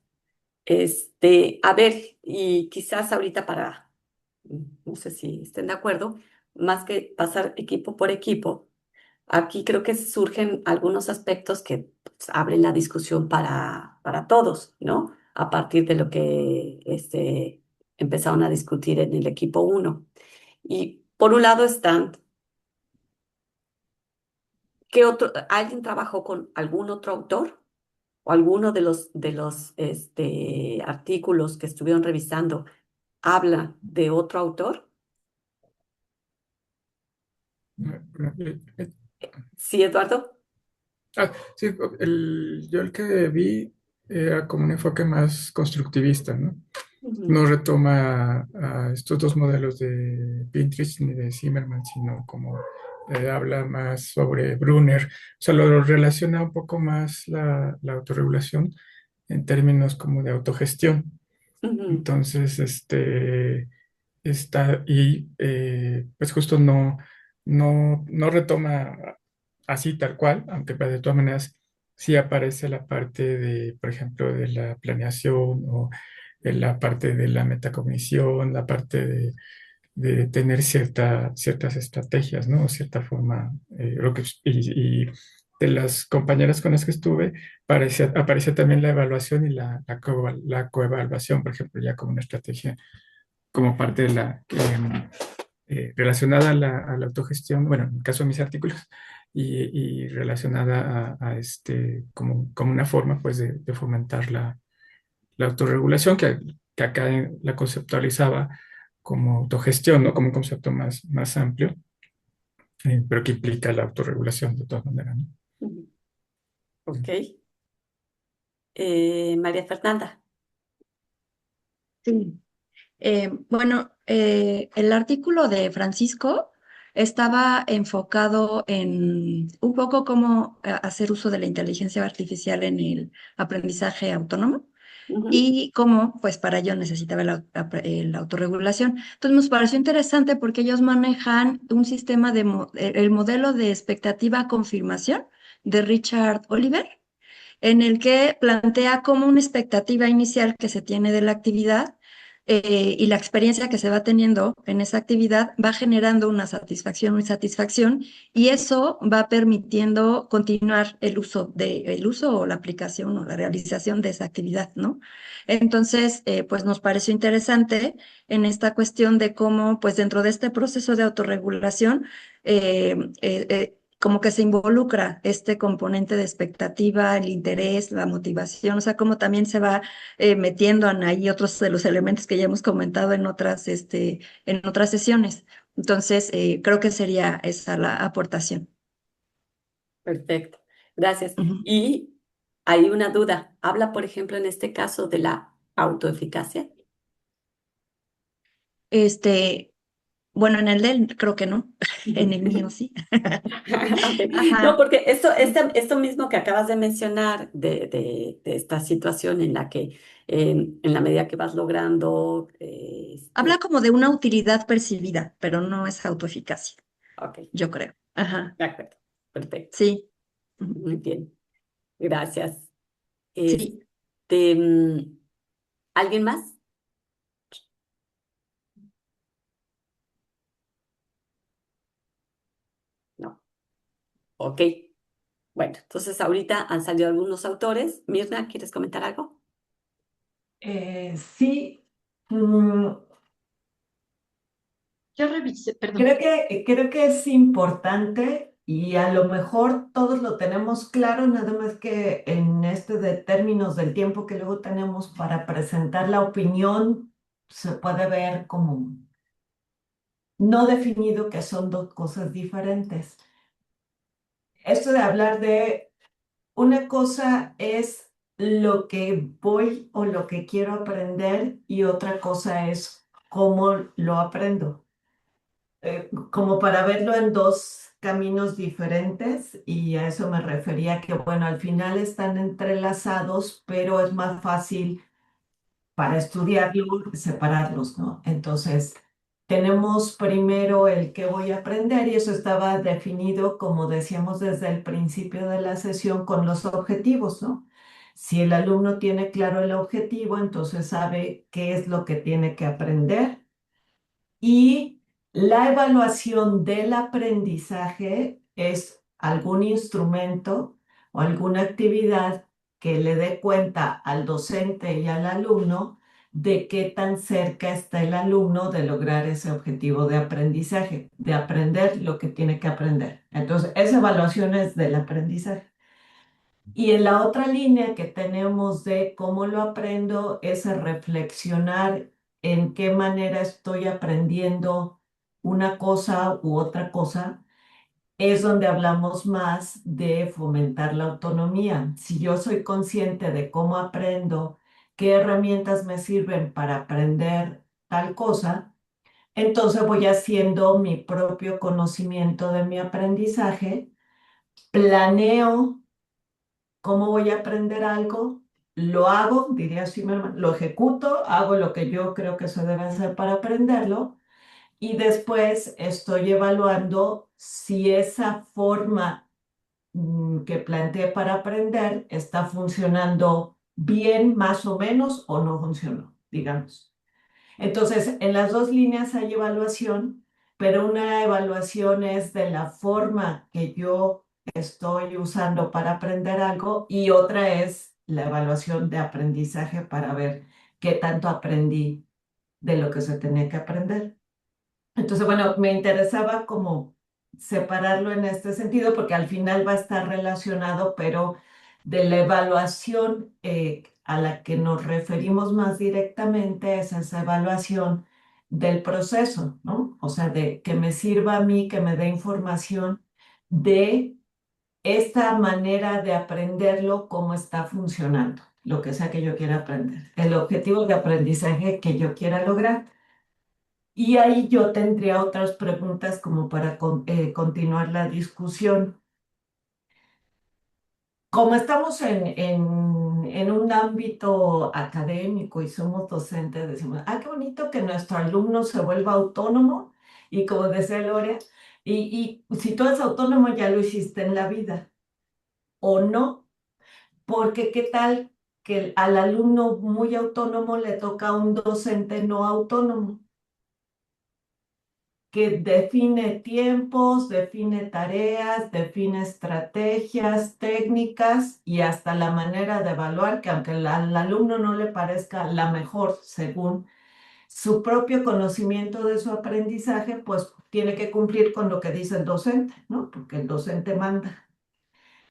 A ver, y quizás ahorita no sé si estén de acuerdo, más que pasar equipo por equipo, aquí creo que surgen algunos aspectos que pues, abren la discusión para todos, ¿no? A partir de lo que empezaron a discutir en el equipo uno. Y por un lado están, ¿alguien trabajó con algún otro autor? ¿O alguno de los artículos que estuvieron revisando habla de otro autor? Sí, Eduardo. Sí, yo el que vi era como un enfoque más constructivista, ¿no? Ujú, No retoma a estos dos modelos de Pinterest ni de Zimmerman, sino como habla más sobre Brunner, o sea, lo relaciona un poco más la autorregulación en términos como de autogestión. ujú, Entonces, está y pues justo no retoma así tal cual, aunque pues, de todas maneras sí aparece la parte de, por ejemplo, de la planeación o en la parte de la metacognición, la parte de tener ciertas estrategias, ¿no? Cierta forma, y de las compañeras con las que estuve, aparecía también la evaluación y la coevaluación, por ejemplo, ya como una estrategia, como parte de relacionada a la autogestión, bueno, en el caso de mis artículos, y relacionada como una forma, pues, de fomentar la autorregulación, que acá la conceptualizaba como autogestión, ¿no? Como un concepto más amplio, pero que implica la autorregulación de todas maneras, ¿no? Ujú. Ok. María Fernanda. Sí. Bueno, el artículo de Francisco estaba enfocado en un poco cómo hacer uso de la inteligencia artificial en el aprendizaje autónomo Ujú, y cómo, pues para ello necesitaba la autorregulación. Entonces nos pareció interesante porque ellos manejan un sistema el modelo de expectativa confirmación de Richard Oliver, en el que plantea como una expectativa inicial que se tiene de la actividad y la experiencia que se va teniendo en esa actividad va generando una satisfacción o insatisfacción y eso va permitiendo continuar el uso o la aplicación o la realización de esa actividad, ¿no? Entonces, pues nos pareció interesante en esta cuestión de cómo, pues dentro de este proceso de autorregulación, como que se involucra este componente de expectativa, el interés, la motivación, o sea, como también se va metiendo ahí otros de los elementos que ya hemos comentado en otras sesiones. Entonces, creo que sería esa la aportación. perfecto. Gracias. Ujú. Y hay una duda. Habla, por ejemplo, en este caso de la autoeficacia. Este, bueno, en el de él creo que no, en el mío sí. Ok. No, Ajá. porque esto mismo que acabas de mencionar de esta situación en la que en la medida que vas logrando, Habla como de una utilidad percibida, pero no es autoeficacia, ok, yo creo. Ajá. de acuerdo, perfecto, Sí. Ujú. muy bien, gracias. Sí. Este, ¿Alguien más? No, ok. Bueno, entonces ahorita han salido algunos autores. Mirna, ¿quieres comentar algo? Sí, mm, Yo revisé, perdón. creo que es importante y a lo mejor todos lo tenemos claro, nada más que en de términos del tiempo que luego tenemos para presentar la opinión, se puede ver como no definido que son dos cosas diferentes. Esto de hablar de una cosa es lo que voy o lo que quiero aprender y otra cosa es cómo lo aprendo. Como para verlo en dos caminos diferentes y a eso me refería que, bueno, al final están entrelazados, pero es más fácil para estudiarlo separarlos, ¿no? Entonces, tenemos primero el que voy a aprender y eso estaba definido, como decíamos desde el principio de la sesión, con los objetivos, ¿no? Si el alumno tiene claro el objetivo, entonces sabe qué es lo que tiene que aprender y la evaluación del aprendizaje es algún instrumento o alguna actividad que le dé cuenta al docente y al alumno de qué tan cerca está el alumno de lograr ese objetivo de aprendizaje, de aprender lo que tiene que aprender. Entonces, esa evaluación es del aprendizaje. Y en la otra línea que tenemos de cómo lo aprendo es el reflexionar en qué manera estoy aprendiendo una cosa u otra cosa, es donde hablamos más de fomentar la autonomía. Si yo soy consciente de cómo aprendo, qué herramientas me sirven para aprender tal cosa, entonces voy haciendo mi propio conocimiento de mi aprendizaje, planeo cómo voy a aprender algo, lo hago, diría así, lo ejecuto, hago lo que yo creo que se debe hacer para aprenderlo y después estoy evaluando si esa forma que planteé para aprender está funcionando bien, más o menos, o no funcionó, digamos. Entonces, en las dos líneas hay evaluación, pero una evaluación es de la forma que yo estoy usando para aprender algo y otra es la evaluación de aprendizaje para ver qué tanto aprendí de lo que se tenía que aprender. Entonces, bueno, me interesaba como separarlo en este sentido porque al final va a estar relacionado, pero de la evaluación a la que nos referimos más directamente es esa evaluación del proceso, ¿no? O sea, de que me sirva a mí, que me dé información de esta manera de aprenderlo, cómo está funcionando, lo que sea que yo quiera aprender, el objetivo de aprendizaje que yo quiera lograr. Y ahí yo tendría otras preguntas como para continuar la discusión. Como estamos en un ámbito académico y somos docentes, decimos, ah, qué bonito que nuestro alumno se vuelva autónomo y como decía Lorea, y si tú eres autónomo ya lo hiciste en la vida o no, porque qué tal que al alumno muy autónomo le toca a un docente no autónomo, que define tiempos, define tareas, define estrategias, técnicas y hasta la manera de evaluar, que aunque al alumno no le parezca la mejor según su propio conocimiento de su aprendizaje, pues tiene que cumplir con lo que dice el docente, ¿no? Porque el docente manda.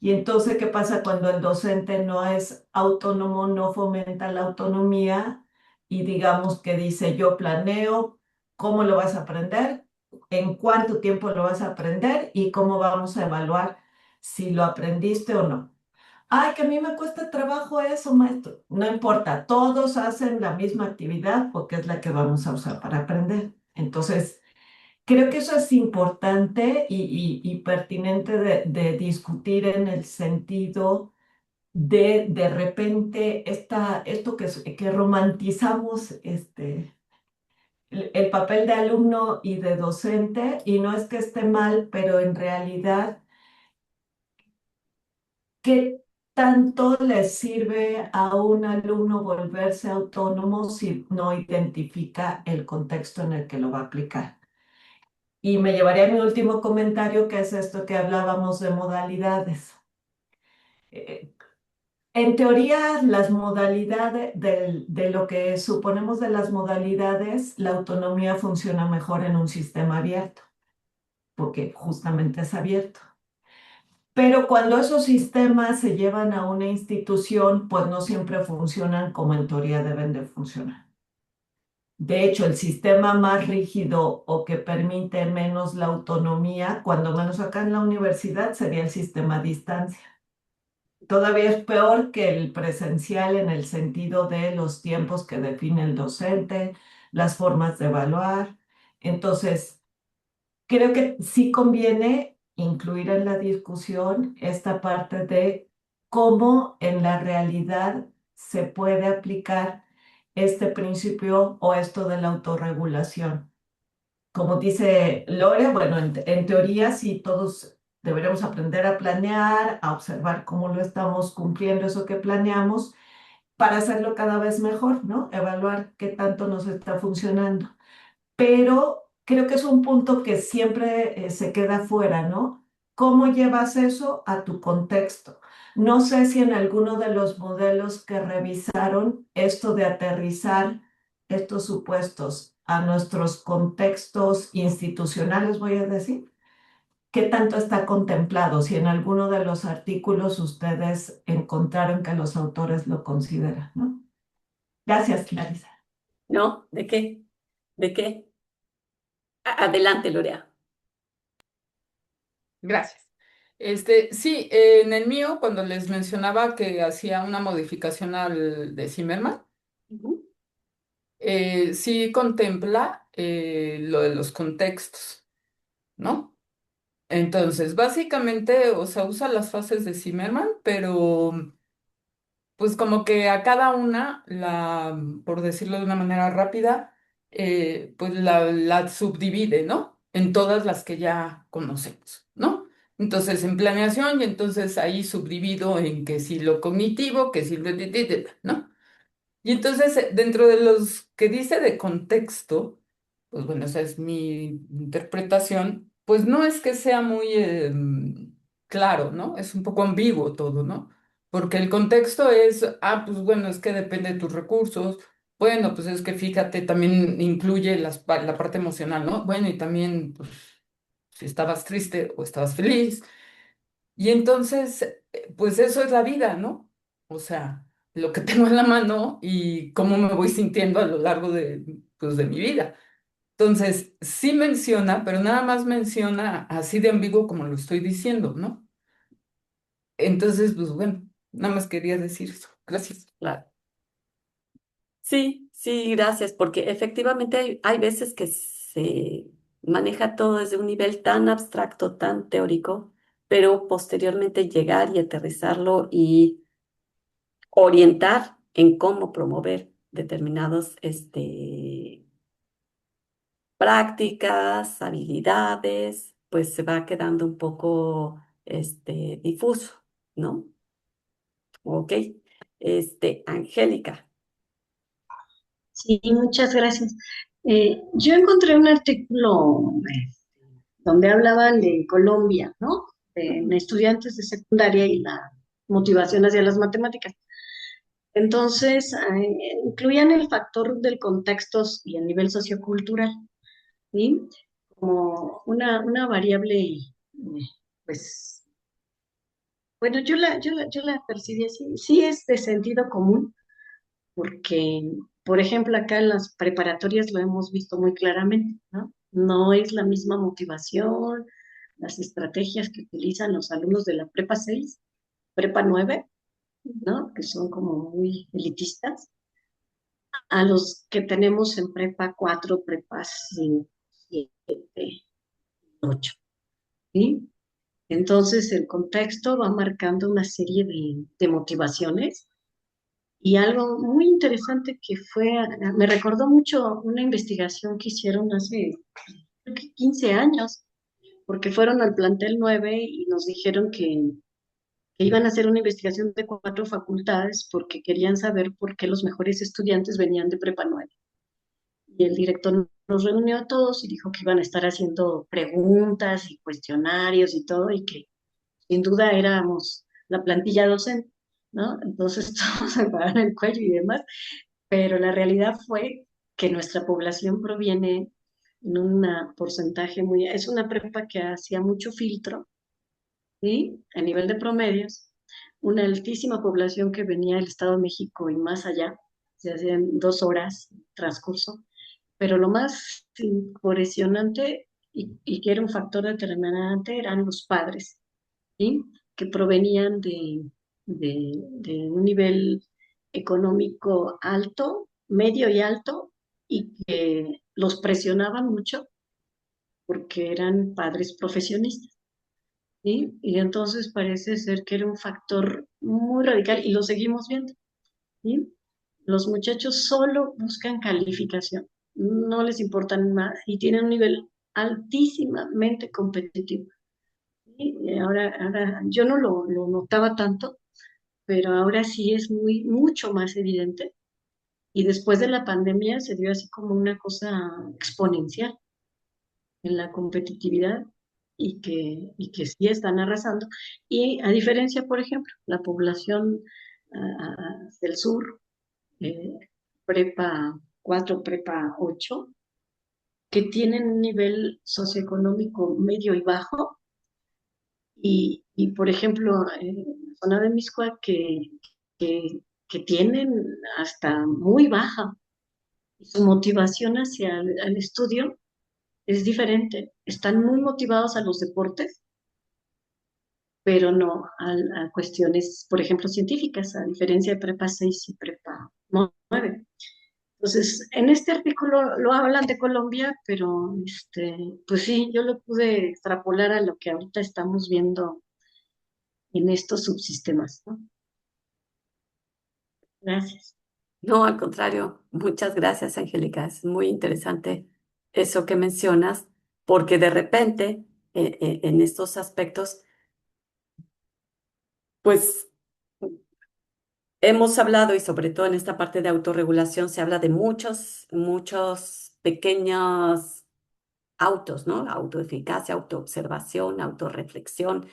Y entonces, ¿qué pasa cuando el docente no es autónomo, no fomenta la autonomía y digamos que dice, yo planeo cómo lo vas a aprender, en cuánto tiempo lo vas a aprender y cómo vamos a evaluar si lo aprendiste o no? Ay, que a mí me cuesta trabajo eso, maestro. No importa, todos hacen la misma actividad porque es la que vamos a usar para aprender. Entonces, creo que eso es importante y pertinente de discutir en el sentido de repente esto que romantizamos el papel de alumno y de docente, y no es que esté mal, pero en realidad, ¿qué tanto le sirve a un alumno volverse autónomo si no identifica el contexto en el que lo va a aplicar? Y me llevaría a mi último comentario, que es esto que hablábamos de modalidades. Eh, en teoría, las modalidades, de lo que suponemos de las modalidades, la autonomía funciona mejor en un sistema abierto, porque justamente es abierto. Pero cuando esos sistemas se llevan a una institución, pues no siempre funcionan como en teoría deben de funcionar. De hecho, el sistema más rígido o que permite menos la autonomía, cuando menos acá en la universidad, sería el sistema a distancia. Todavía es peor que el presencial en el sentido de los tiempos que define el docente, las formas de evaluar. Entonces, creo que sí conviene incluir en la discusión esta parte de cómo en la realidad se puede aplicar este principio o esto de la autorregulación. Como dice Lore, bueno, en teoría sí todos deberemos aprender a planear, a observar cómo lo estamos cumpliendo eso que planeamos para hacerlo cada vez mejor, ¿no? Evaluar qué tanto nos está funcionando, pero creo que es un punto que siempre se queda fuera, ¿no? ¿Cómo llevas eso a tu contexto? No sé si en alguno de los modelos que revisaron esto de aterrizar estos supuestos a nuestros contextos institucionales, voy a decir, ¿qué tanto está contemplado? Si en alguno de los artículos ustedes encontraron que los autores lo consideran, ¿no? Gracias, Clarisa. ¿No? ¿De qué? ¿De qué? Adelante, Lorea. Gracias. Sí, en el mío, cuando les mencionaba que hacía una modificación al de Zimmerman, Ujú. sí contempla lo de los contextos, ¿no? Entonces, básicamente, o sea, usa las fases de Zimmerman, pero pues como que a cada una, por decirlo de una manera rápida, pues la subdivide, ¿no? En todas las que ya conocemos, ¿no? Entonces, en planeación, y entonces ahí subdivido en que si lo cognitivo, que si lo... ¿no? Y entonces, dentro de los que dice de contexto, pues bueno, esa es mi interpretación, pues no es que sea muy claro, ¿no? Es un poco ambiguo todo, ¿no? Porque el contexto es, pues bueno, es que depende de tus recursos. Bueno, pues es que fíjate, también incluye la parte emocional, ¿no? Bueno, y también, pues, si estabas triste o estabas feliz. Y entonces, pues eso es la vida, ¿no? O sea, lo que tengo en la mano y cómo me voy sintiendo a lo largo pues, de mi vida. Entonces, sí menciona, pero nada más menciona así de ambiguo como lo estoy diciendo, ¿no? Entonces, pues bueno, nada más quería decir eso. Gracias. Claro. Sí, sí, gracias, porque efectivamente hay veces que se maneja todo desde un nivel tan abstracto, tan teórico, pero posteriormente llegar y aterrizarlo y orientar en cómo promover determinados prácticas, habilidades, pues se va quedando un poco difuso, ¿no? Ok. Angélica. Sí, muchas gracias. Yo encontré un artículo donde hablaban de Colombia, ¿no? De estudiantes de secundaria y la motivación hacia las matemáticas. Entonces, incluían el factor del contexto y el nivel sociocultural, ¿sí? Como una variable, pues, bueno, yo la percibí así. Sí es de sentido común, porque, por ejemplo, acá en las preparatorias lo hemos visto muy claramente, ¿no? No es la misma motivación, las estrategias que utilizan los alumnos de la prepa 6, prepa 9, ¿no? Que son como muy elitistas, a los que tenemos en prepa 4, prepa 5, 7, 8, ¿sí? Entonces, el contexto va marcando una serie de motivaciones. Y algo muy interesante que me recordó mucho una investigación que hicieron hace creo que 15 años, porque fueron al plantel 9 y nos dijeron que iban a hacer una investigación de 4 facultades porque querían saber por qué los mejores estudiantes venían de prepa 9. Y el director nos reunió a todos y dijo que iban a estar haciendo preguntas y cuestionarios y todo, y que sin duda éramos la plantilla docente, ¿no? Entonces todos se pararon el cuello y demás, pero la realidad fue que nuestra población proviene en un porcentaje es una prepa que hacía mucho filtro, ¿sí? A nivel de promedios, una altísima población que venía del Estado de México y más allá, se hacían 2 horas transcurso, pero lo más impresionante y que era un factor determinante eran los padres, ¿sí? Que provenían de un nivel económico alto, medio y alto, y que los presionaban mucho porque eran padres profesionistas, ¿sí? Y entonces parece ser que era un factor muy radical y lo seguimos viendo, ¿sí? Los muchachos solo buscan calificación, no les importa más y tienen un nivel altísimamente competitivo. Y ahora yo no lo notaba tanto, pero ahora sí es mucho más evidente. Y después de la pandemia se dio así como una cosa exponencial en la competitividad y que sí están arrasando. Y a diferencia, por ejemplo, la población del sur, eh, prepa 4, prepa 8, que tienen un nivel socioeconómico medio y bajo, y por ejemplo, zona de Miscoac que, que tienen hasta muy baja, y su motivación hacia el estudio es diferente. Están muy motivados a los deportes, pero no a cuestiones, por ejemplo, científicas, a diferencia de prepa 6 y prepa 9. Entonces, en este artículo lo hablan de Colombia, pero pues sí, yo lo pude extrapolar a lo que ahorita estamos viendo en estos subsistemas, ¿no? Gracias. No, al contrario, muchas gracias, Angélica. Es muy interesante eso que mencionas, porque de repente en estos aspectos, pues hemos hablado y sobre todo en esta parte de autorregulación se habla de muchos, muchos pequeños autos, ¿no? Autoeficacia, autoobservación, autorreflexión,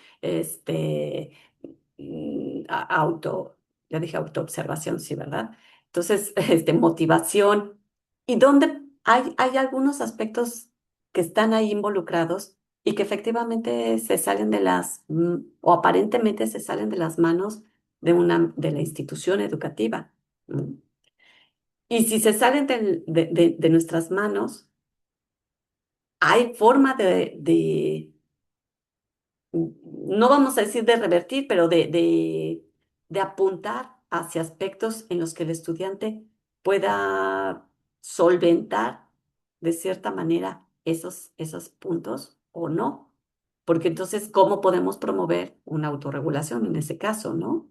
auto, ya dije autoobservación, sí, ¿verdad? Entonces, motivación. ¿Y dónde hay algunos aspectos que están ahí involucrados y que efectivamente se salen o aparentemente se salen de las manos de la institución educativa? ¿Mm? Y si se salen de nuestras manos, hay forma no vamos a decir de revertir, pero de apuntar hacia aspectos en los que el estudiante pueda solventar de cierta manera esos puntos o no. Porque entonces, ¿cómo podemos promover una autorregulación en ese caso, no?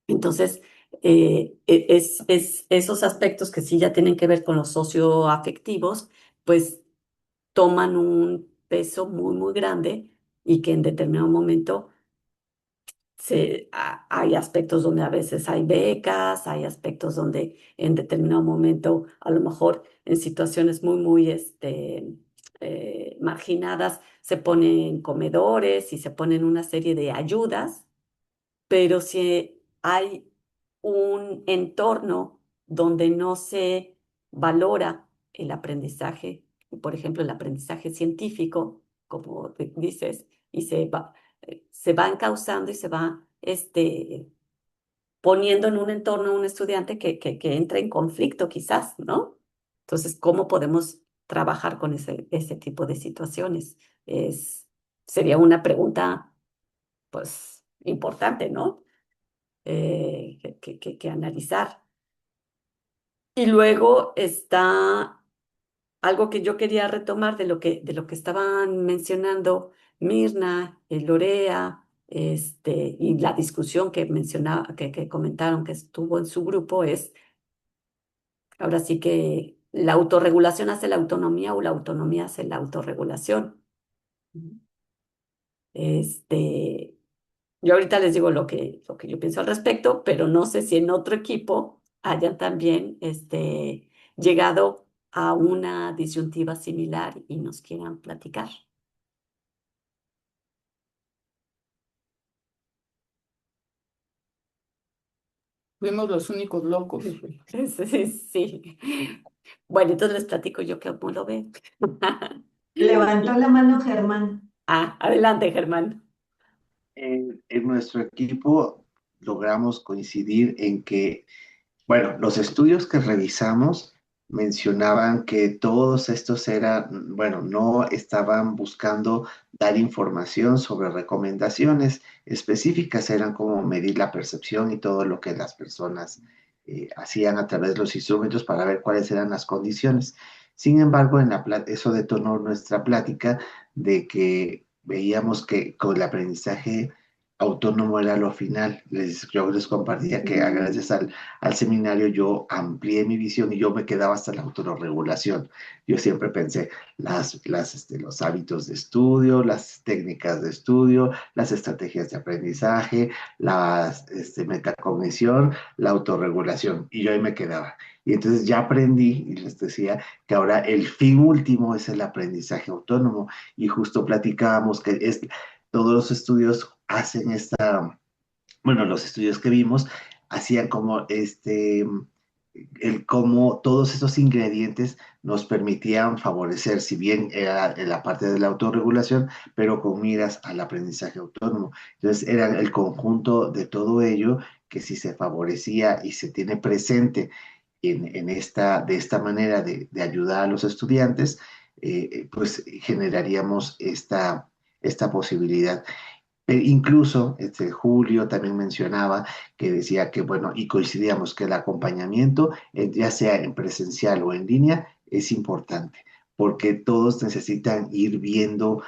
Entonces, esos aspectos que sí ya tienen que ver con los socioafectivos, pues toman un peso muy, muy grande y que en determinado momento hay aspectos donde a veces hay becas, hay aspectos donde en determinado momento, a lo mejor en situaciones muy, muy marginadas, se ponen comedores y se ponen una serie de ayudas, pero si hay un entorno donde no se valora el aprendizaje, por ejemplo, el aprendizaje científico, como dices, y se va encauzando y se va poniendo en un entorno un estudiante que entra en conflicto quizás, ¿no? Entonces, ¿cómo podemos trabajar con ese tipo de situaciones? Sería una pregunta, pues, importante, ¿no? Que analizar. Y luego está algo que yo quería retomar de lo que estaban mencionando Mirna, Lorea, y la discusión que mencionaba, que comentaron que estuvo en su grupo es, ahora sí que la autorregulación hace la autonomía o la autonomía hace la autorregulación. Este, Yo ahorita les digo lo que yo pienso al respecto, pero no sé si en otro equipo hayan también llegado a una disyuntiva similar y nos quieran platicar. Fuimos los únicos locos. Sí, sí. Bueno, entonces les platico yo cómo lo ven. Levantó la mano Germán. Adelante, Germán. En nuestro equipo logramos coincidir en que, bueno, los estudios que revisamos mencionaban que todos estos eran, bueno, no estaban buscando dar información sobre recomendaciones específicas, eran como medir la percepción y todo lo que las personas hacían a través de los instrumentos para ver cuáles eran las condiciones. Sin embargo, eso detonó nuestra plática de que veíamos que con el aprendizaje autónomo era lo final. Yo les compartía que gracias al seminario yo amplié mi visión y yo me quedaba hasta la autorregulación. Yo siempre pensé los hábitos de estudio, las técnicas de estudio, las estrategias de aprendizaje, las metacognición, la autorregulación, y yo ahí me quedaba. Y entonces ya aprendí y les decía que ahora el fin último es el aprendizaje autónomo, y justo platicábamos que todos los estudios hacen bueno, los estudios que vimos hacían como cómo todos esos ingredientes nos permitían favorecer, si bien era en la parte de la autorregulación, pero con miras al aprendizaje autónomo. Entonces, era el conjunto de todo ello que si se favorecía y se tiene presente de esta manera de ayudar a los estudiantes, pues generaríamos esta posibilidad. Incluso Julio también mencionaba que decía que, bueno, y coincidíamos que el acompañamiento, ya sea en presencial o en línea, es importante, porque todos necesitan ir viendo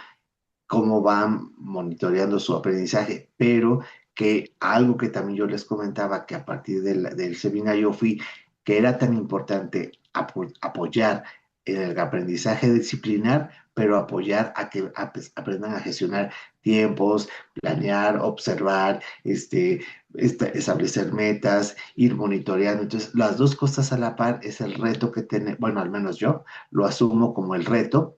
cómo van monitoreando su aprendizaje, pero que algo que también yo les comentaba, que a partir del seminario fui, que era tan importante apoyar en el aprendizaje disciplinar, pero apoyar a que aprendan a gestionar tiempos, planear, observar, establecer metas, ir monitoreando. Entonces, las dos cosas a la par es el reto que tiene, bueno, al menos yo lo asumo como el reto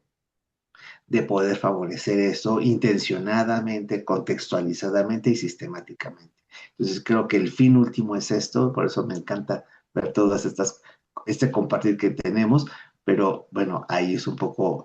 de poder favorecer eso intencionadamente, contextualizadamente y sistemáticamente. Entonces creo que el fin último es esto, por eso me encanta ver todas estas, este compartir que tenemos, pero bueno, ahí es un poco,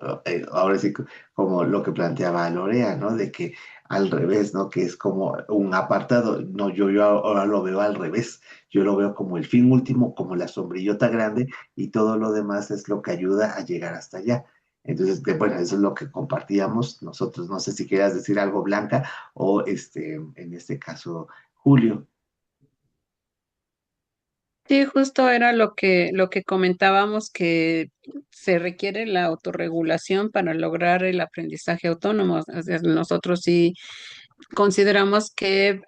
ahora sí, como lo que planteaba Lorea, ¿no? De que al revés, ¿no? Que es como un apartado, no, yo ahora lo veo al revés, yo lo veo como el fin último, como la sombrillota grande y todo lo demás es lo que ayuda a llegar hasta allá. Entonces, bueno, eso es lo que compartíamos nosotros. No sé si quieras decir algo, Blanca, o en este caso, Julio. Sí, justo era lo que comentábamos, que se requiere la autorregulación para lograr el aprendizaje autónomo. O sea, nosotros sí consideramos que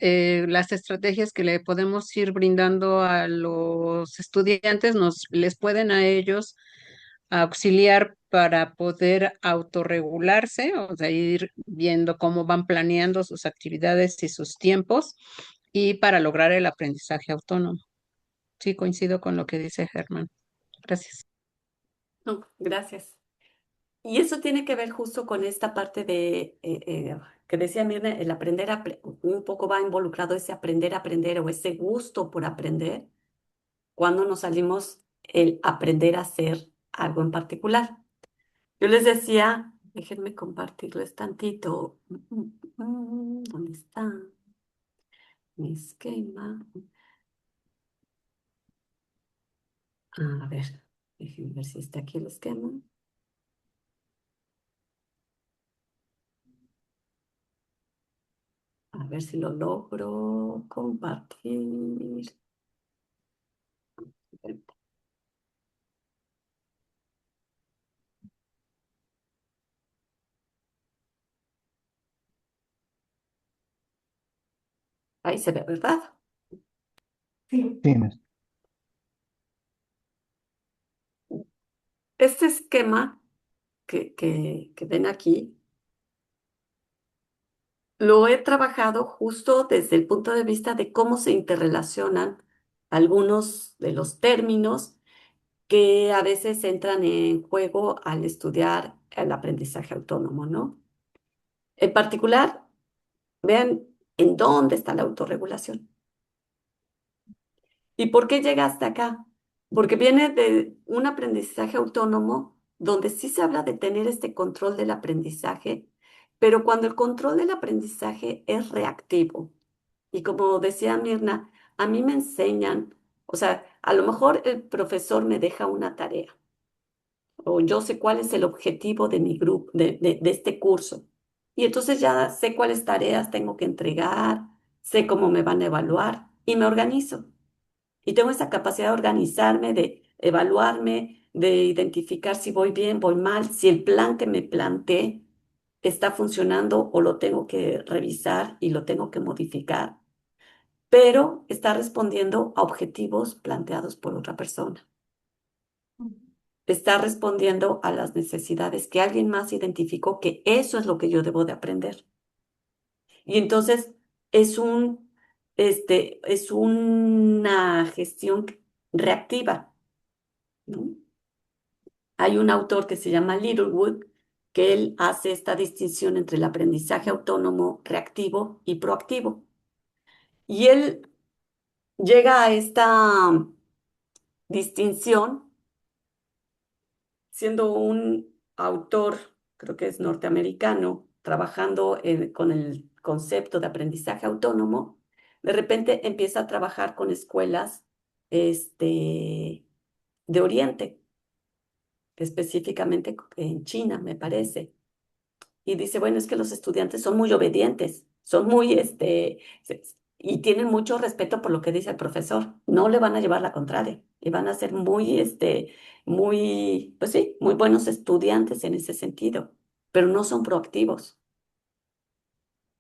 las estrategias que le podemos ir brindando a los estudiantes les pueden a ellos auxiliar para poder autorregularse, o sea, ir viendo cómo van planeando sus actividades y sus tiempos y para lograr el aprendizaje autónomo. Sí, coincido con lo que dice Germán. Gracias. No, gracias. Y eso tiene que ver justo con esta parte de que decía Mirna, el aprender un poco va involucrado ese aprender a aprender o ese gusto por aprender cuando nos salimos el aprender a hacer algo en particular. Yo les decía, déjenme compartirles tantito. ¿Dónde está mi esquema? A ver, déjenme ver si está aquí el esquema. A ver si lo logro compartir. Ahí se ve, ¿verdad? Sí. Sí, maestra. Este esquema que ven aquí, lo he trabajado justo desde el punto de vista de cómo se interrelacionan algunos de los términos que a veces entran en juego al estudiar el aprendizaje autónomo, ¿no? En particular, vean en dónde está la autorregulación. ¿Y por qué llega hasta acá? Porque viene de un aprendizaje autónomo donde sí se habla de tener este control del aprendizaje, pero cuando el control del aprendizaje es reactivo. Y como decía Mirna, a mí me enseñan, o sea, a lo mejor el profesor me deja una tarea o yo sé cuál es el objetivo de mi grupo, de este curso. Y entonces ya sé cuáles tareas tengo que entregar, sé cómo me van a evaluar y me organizo. Y tengo esa capacidad de organizarme, de evaluarme, de identificar si voy bien, voy mal, si el plan que me planteé está funcionando o lo tengo que revisar y lo tengo que modificar, pero está respondiendo a objetivos planteados por otra persona. Está respondiendo a las necesidades que alguien más identificó que eso es lo que yo debo de aprender. Y entonces es es una gestión reactiva, ¿no? Hay un autor que se llama Littlewood, que él hace esta distinción entre el aprendizaje autónomo reactivo y proactivo. Y él llega a esta distinción siendo un autor, creo que es norteamericano, trabajando con el concepto de aprendizaje autónomo. De repente empieza a trabajar con escuelas de Oriente, específicamente en China, me parece. Y dice, bueno, es que los estudiantes son muy obedientes, son muy, y tienen mucho respeto por lo que dice el profesor. No le van a llevar la contraria y van a ser muy, pues sí, muy buenos estudiantes en ese sentido, pero no son proactivos.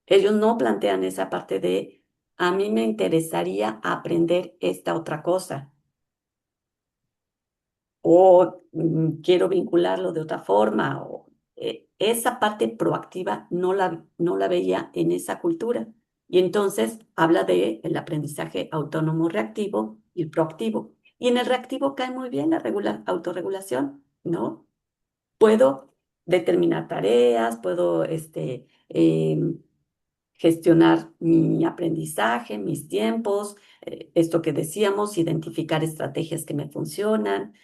Ellos no plantean esa parte de, a mí me interesaría aprender esta otra cosa o quiero vincularlo de otra forma, o esa parte proactiva no la veía en esa cultura. Y entonces habla de el aprendizaje autónomo reactivo y el proactivo. Y en el reactivo cae muy bien la autorregulación, ¿no? Puedo determinar tareas, puedo gestionar mi aprendizaje, mis tiempos, esto que decíamos, identificar estrategias que me funcionan,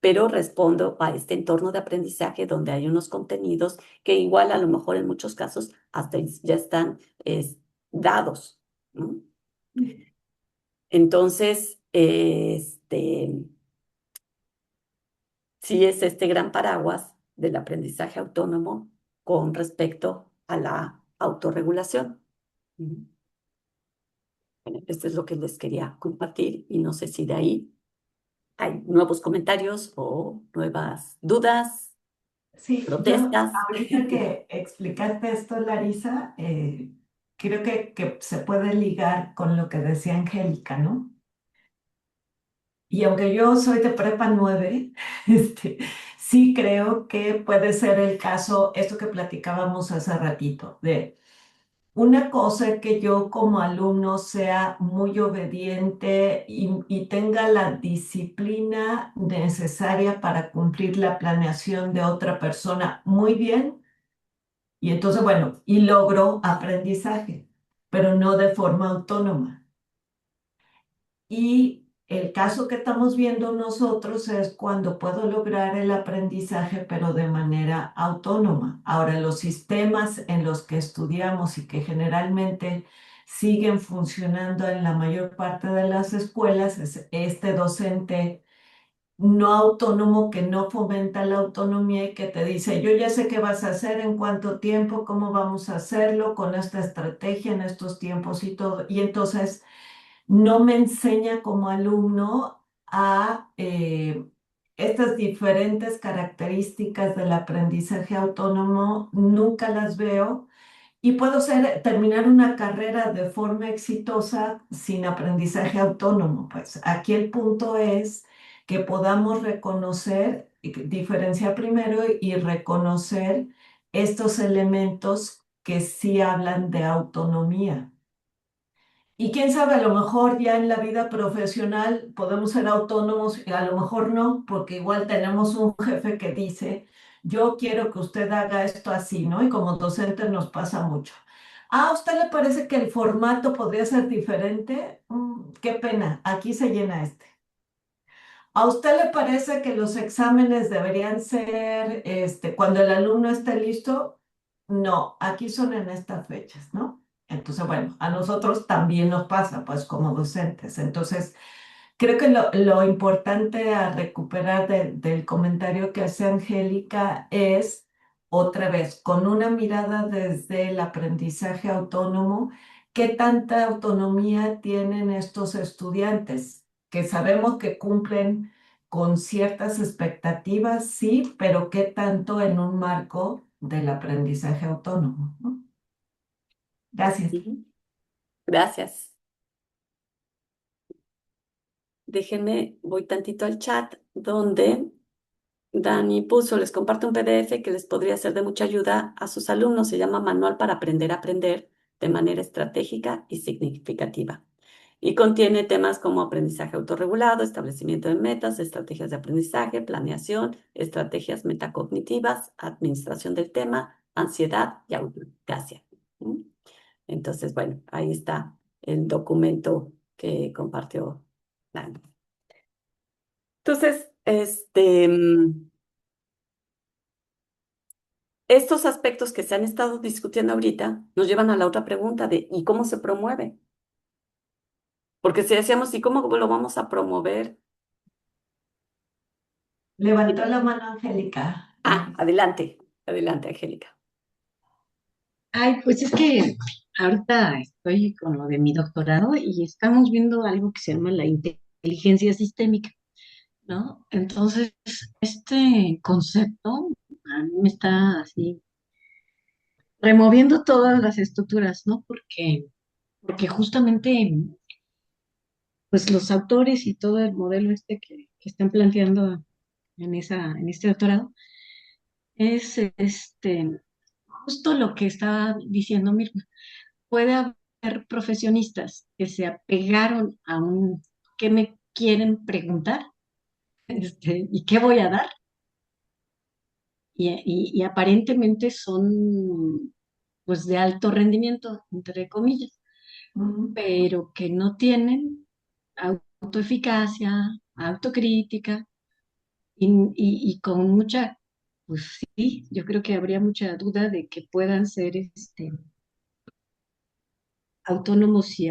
pero respondo a este entorno de aprendizaje donde hay unos contenidos que igual a lo mejor en muchos casos hasta ya están dados, ¿no? Entonces, sí es este gran paraguas del aprendizaje autónomo con respecto a la autorregulación. Ujú. Bueno, esto es lo que les quería compartir y no sé si de ahí hay nuevos comentarios o nuevas dudas, Sí, yo protestas. ahorita que explicaste esto, Larisa, creo que se puede ligar con lo que decía Angélica, ¿no? Y aunque yo soy de prepa 9, sí creo que puede ser el caso, esto que platicábamos hace ratito, de una cosa que yo como alumno sea muy obediente y tenga la disciplina necesaria para cumplir la planeación de otra persona muy bien. Y entonces, bueno, y logro aprendizaje, pero no de forma autónoma. Y el caso que estamos viendo nosotros es cuando puedo lograr el aprendizaje, pero de manera autónoma. Ahora, los sistemas en los que estudiamos y que generalmente siguen funcionando en la mayor parte de las escuelas es este docente no autónomo que no fomenta la autonomía y que te dice, yo ya sé qué vas a hacer, en cuánto tiempo, cómo vamos a hacerlo, con esta estrategia, en estos tiempos y todo. Y entonces no me enseña como alumno a estas diferentes características del aprendizaje autónomo, nunca las veo. Y puedo terminar una carrera de forma exitosa sin aprendizaje autónomo. Pues aquí el punto es que podamos reconocer, diferenciar primero y reconocer estos elementos que sí hablan de autonomía. Y quién sabe, a lo mejor ya en la vida profesional podemos ser autónomos y a lo mejor no, porque igual tenemos un jefe que dice, yo quiero que usted haga esto así, ¿no? Y como docente nos pasa mucho. ¿A usted le parece que el formato podría ser diferente? Qué pena, aquí se llena este. ¿A usted le parece que los exámenes deberían ser cuando el alumno esté listo? No, aquí son en estas fechas, ¿no? Entonces, bueno, a nosotros también nos pasa, pues, como docentes. Entonces, creo que lo importante a recuperar del comentario que hace Angélica es, otra vez, con una mirada desde el aprendizaje autónomo, ¿qué tanta autonomía tienen estos estudiantes? Que sabemos que cumplen con ciertas expectativas, sí, pero ¿qué tanto en un marco del aprendizaje autónomo, ¿no? Gracias. Ujú. Gracias. Déjenme, voy tantito al chat donde Dani puso, les comparto un PDF que les podría ser de mucha ayuda a sus alumnos. Se llama Manual para aprender a aprender de manera estratégica y significativa. Y contiene temas como aprendizaje autorregulado, establecimiento de metas, estrategias de aprendizaje, planeación, estrategias metacognitivas, administración del tema, ansiedad y autoeficacia. ¿Mm? Entonces, bueno, ahí está el documento que compartió Dani. Entonces, estos aspectos que se han estado discutiendo ahorita nos llevan a la otra pregunta de ¿y cómo se promueve? Porque si decíamos ¿y cómo lo vamos a promover? Levantó la mano Angélica. Adelante, adelante, Angélica. Ay, pues es que ahorita estoy con lo de mi doctorado y estamos viendo algo que se llama la inteligencia sistémica, ¿no? Entonces, este concepto a mí me está así removiendo todas las estructuras, ¿no? Porque justamente, pues los autores y todo el modelo este que están planteando en este doctorado es justo lo que estaba diciendo Mirna. Puede haber profesionistas que se apegaron a un ¿qué me quieren preguntar? ¿Y qué voy a dar? y aparentemente son pues de alto rendimiento, entre comillas, pero que no tienen autoeficacia, autocrítica y con mucha, pues sí, yo creo que habría mucha duda de que puedan ser autónomos y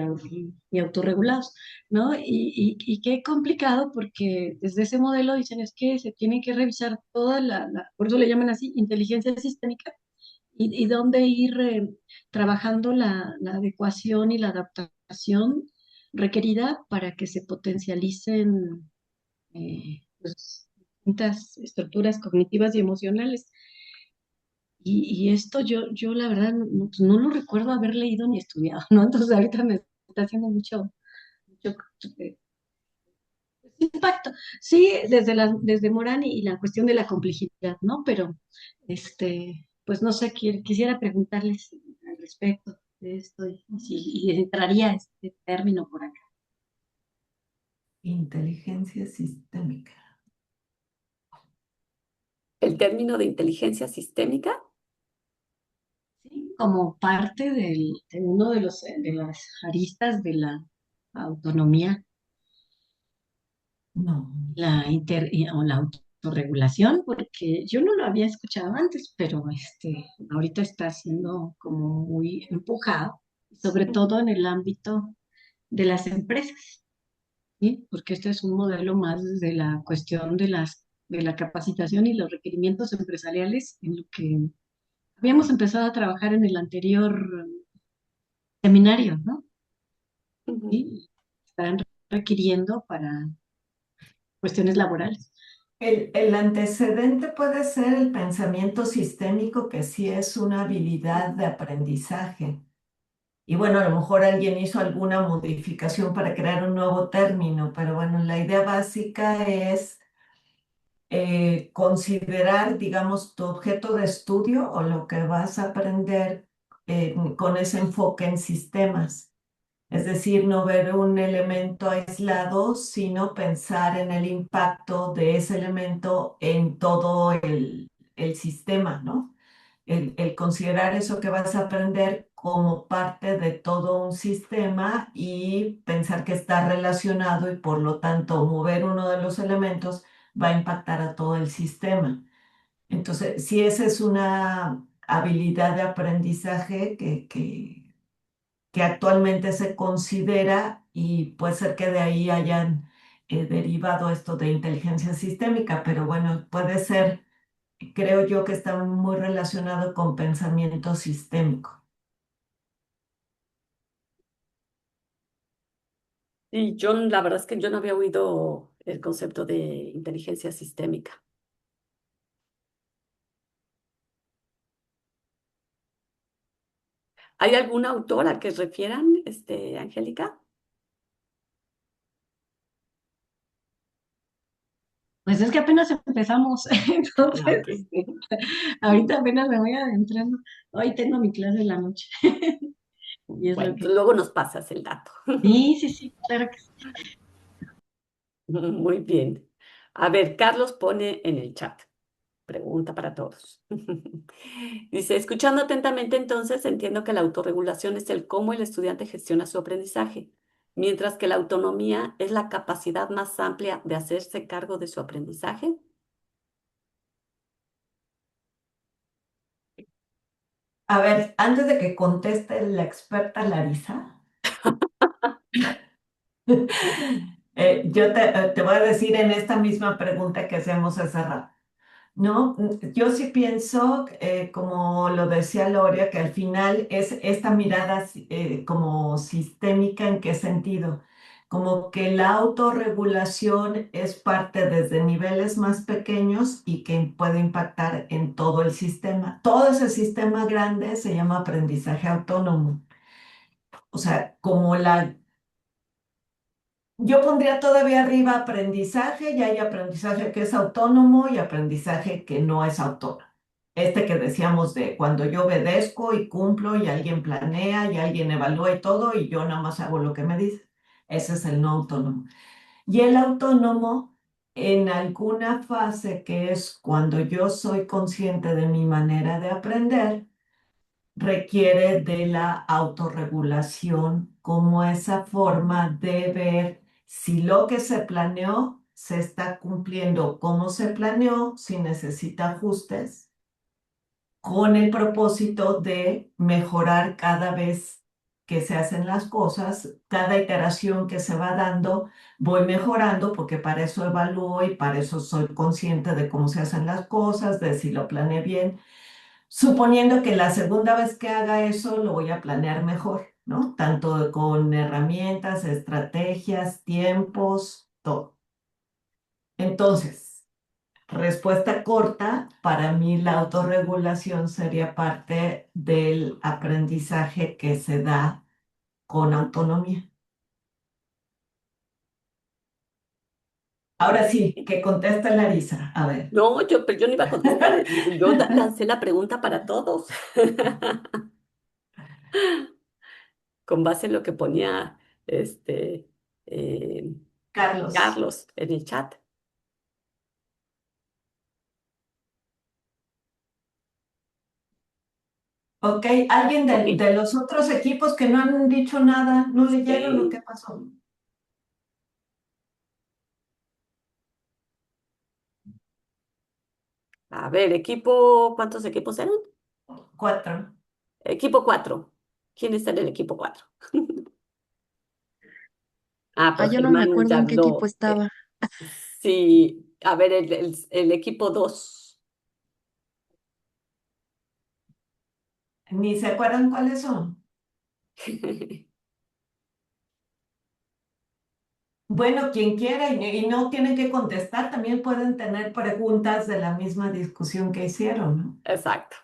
autorregulados, ¿no? Y qué complicado porque desde ese modelo dicen es que se tiene que revisar toda por eso le llaman así, inteligencia sistémica, y dónde ir trabajando la adecuación y la adaptación requerida para que se potencialicen pues, distintas estructuras cognitivas y emocionales. Y esto yo la verdad pues, no lo recuerdo haber leído ni estudiado, ¿no? Entonces ahorita me está haciendo mucho impacto. Sí, desde Morán y la cuestión de la complejidad, ¿no? Pero, pues no sé, quisiera preguntarles al respecto de esto y entraría este término por acá. Inteligencia sistémica. El término de inteligencia sistémica. Sí, como parte de uno de las aristas de la autonomía, No. o la autorregulación, porque yo no lo había escuchado antes, pero ahorita está siendo como muy empujado, sobre todo en el ámbito de las empresas, ¿sí? Porque este es un modelo más desde la cuestión de la capacitación y los requerimientos empresariales, en lo que habíamos empezado a trabajar en el anterior seminario, ¿no? Ujú. Y están requiriendo para cuestiones laborales. El antecedente puede ser el pensamiento sistémico, que sí es una habilidad de aprendizaje. Y bueno, a lo mejor alguien hizo alguna modificación para crear un nuevo término, pero bueno, la idea básica es considerar, digamos, tu objeto de estudio o lo que vas a aprender con ese enfoque en sistemas. Es decir, no ver un elemento aislado, sino pensar en el impacto de ese elemento en todo el sistema, ¿no? El considerar eso que vas a aprender como parte de todo un sistema y pensar que está relacionado y por lo tanto mover uno de los elementos va a impactar a todo el sistema. Entonces, si esa es una habilidad de aprendizaje que actualmente se considera y puede ser que de ahí hayan derivado esto de inteligencia sistémica, pero bueno, puede ser, creo yo que está muy relacionado con pensamiento sistémico. Y yo, la verdad es que yo no había oído el concepto de inteligencia sistémica. ¿Hay algún autor al que refieran, Angélica? Pues es que apenas empezamos, entonces Ah, ok. ahorita apenas me voy adentrando. Hoy tengo mi clase en la noche y es Bueno, lo que... entonces luego nos pasas el dato. Sí, sí, sí, claro que sí. Muy bien. A ver, Carlos pone en el chat. Pregunta para todos. Dice, escuchando atentamente, entonces entiendo que la autorregulación es el cómo el estudiante gestiona su aprendizaje, mientras que la autonomía es la capacidad más amplia de hacerse cargo de su aprendizaje. A ver, antes de que conteste la experta Larisa, yo te voy a decir en esta misma pregunta que hacemos hace rato. No, yo sí pienso, como lo decía Loria, que al final es esta mirada como sistémica. ¿En qué sentido? Como que la autorregulación es parte desde niveles más pequeños y que puede impactar en todo el sistema. Todo ese sistema grande se llama aprendizaje autónomo. O sea, yo pondría todavía arriba aprendizaje, y hay aprendizaje que es autónomo y aprendizaje que no es autónomo. Este que decíamos de cuando yo obedezco y cumplo y alguien planea y alguien evalúa y todo y yo nada más hago lo que me dice. Ese es el no autónomo. Y el autónomo en alguna fase que es cuando yo soy consciente de mi manera de aprender, requiere de la autorregulación como esa forma de ver si lo que se planeó se está cumpliendo como se planeó, si necesita ajustes, con el propósito de mejorar cada vez que se hacen las cosas, cada iteración que se va dando, voy mejorando porque para eso evalúo y para eso soy consciente de cómo se hacen las cosas, de si lo planeé bien, suponiendo que la segunda vez que haga eso lo voy a planear mejor, ¿no? Tanto con herramientas, estrategias, tiempos, todo. Entonces, respuesta corta, para mí la autorregulación sería parte del aprendizaje que se da con autonomía. Ahora sí, que contesta Larisa. A ver. No, pero yo no iba a contestar. Yo lancé la pregunta para todos, con base en lo que ponía este eh, Carlos. Carlos en el chat. Ok, ¿alguien Ok, de los otros equipos que no han dicho nada, no leyeron o qué pasó? a ver, equipo, ¿cuántos equipos eran? 4. Equipo 4. ¿Quién está en el equipo 4? Ah, Ah, pues yo no me Germán acuerdo ya en qué equipo habló. estaba. Sí, a ver, el equipo 2. Ni se acuerdan cuáles son. Bueno, quien quiera y no tiene que contestar, también pueden tener preguntas de la misma discusión que hicieron, ¿no? Exacto.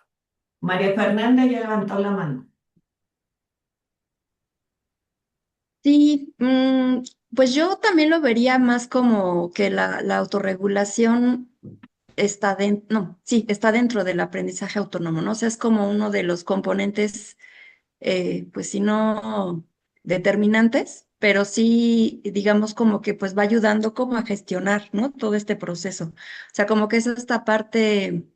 María Fernanda ya levantó la mano. Sí, pues yo también lo vería más como que la autorregulación está dentro, no, sí, está dentro del aprendizaje autónomo, ¿no? O sea, es como uno de los componentes, pues si no determinantes, pero sí, digamos, como que pues va ayudando como a gestionar, ¿no? Todo este proceso. O sea, como que es esta parte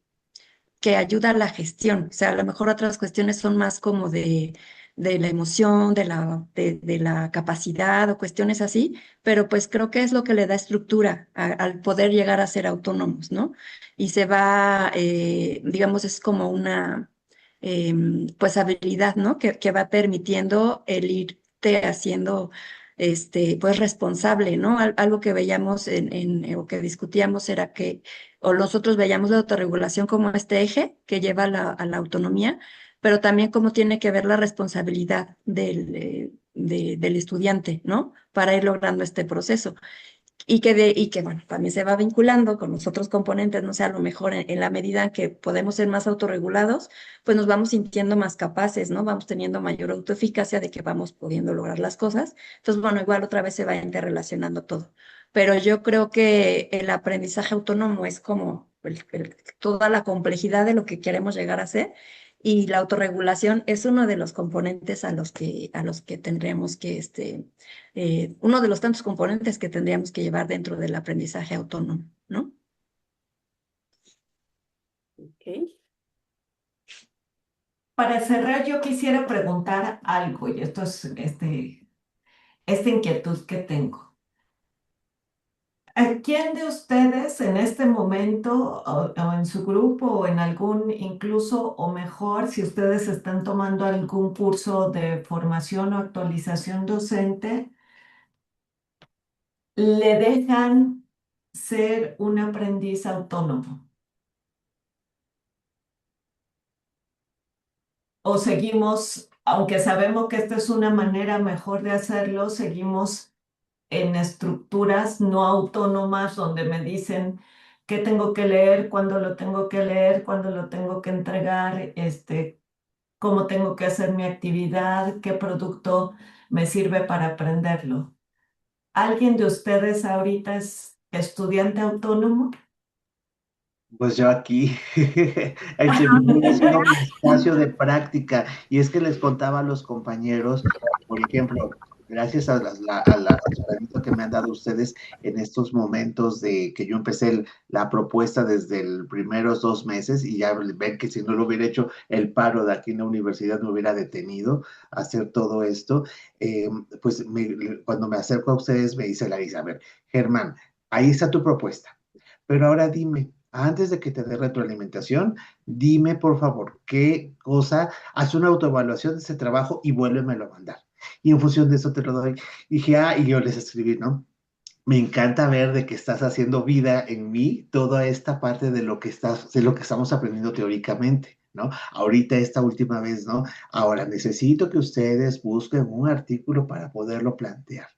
que ayuda a la gestión. O sea, a lo mejor otras cuestiones son más como de la emoción, de la capacidad o cuestiones así, pero pues creo que es lo que le da estructura al poder llegar a ser autónomos, ¿no? Y se va, digamos, es como una, pues, habilidad, ¿no? Que va permitiendo el irte haciendo. Pues responsable, ¿no? Algo que veíamos o que discutíamos era que o nosotros veíamos la autorregulación como este eje que lleva a la autonomía, pero también cómo tiene que ver la responsabilidad del estudiante, ¿no? Para ir logrando este proceso. Y que, bueno, también se va vinculando con los otros componentes, no sé, a lo mejor en la medida en que podemos ser más autorregulados, pues nos vamos sintiendo más capaces, ¿no? Vamos teniendo mayor autoeficacia de que vamos pudiendo lograr las cosas. Entonces, bueno, igual otra vez se va interrelacionando todo. Pero yo creo que el aprendizaje autónomo es como toda la complejidad de lo que queremos llegar a ser. Y la autorregulación es uno de los componentes a los que tendríamos que uno de los tantos componentes que tendríamos que llevar dentro del aprendizaje autónomo, ¿no? Ok. Para cerrar, yo quisiera preguntar algo, y esto es esta inquietud que tengo. ¿A quién de ustedes en este momento o en su grupo o en algún incluso o mejor si ustedes están tomando algún curso de formación o actualización docente, le dejan ser un aprendiz autónomo? ¿O seguimos, aunque sabemos que esta es una manera mejor de hacerlo, seguimos en estructuras no autónomas donde me dicen qué tengo que leer, cuándo lo tengo que leer, cuándo lo tengo que entregar, cómo tengo que hacer mi actividad, qué producto me sirve para aprenderlo? ¿Alguien de ustedes ahorita es estudiante autónomo? Pues yo aquí, el seminario es como espacio de práctica. Y es que les contaba a los compañeros, por ejemplo, gracias al asesoramiento que me han dado ustedes en estos momentos de que yo empecé la propuesta desde los primeros 2 meses y ya ven que si no lo hubiera hecho el paro de aquí en la universidad me hubiera detenido a hacer todo esto, eh, pues cuando me acerco a ustedes me dice Larisa, a ver, Germán, ahí está tu propuesta, pero ahora dime, antes de que te dé retroalimentación, dime por favor qué cosa, haz una autoevaluación de ese trabajo y vuélvemelo a mandar y en función de eso te lo doy. Dije, y yo les escribí, ¿no? Me encanta ver de que estás haciendo vida en mí toda esta parte de lo que estamos aprendiendo teóricamente, ¿no? Ahorita esta última vez, ¿no? Ahora necesito que ustedes busquen un artículo para poderlo plantear.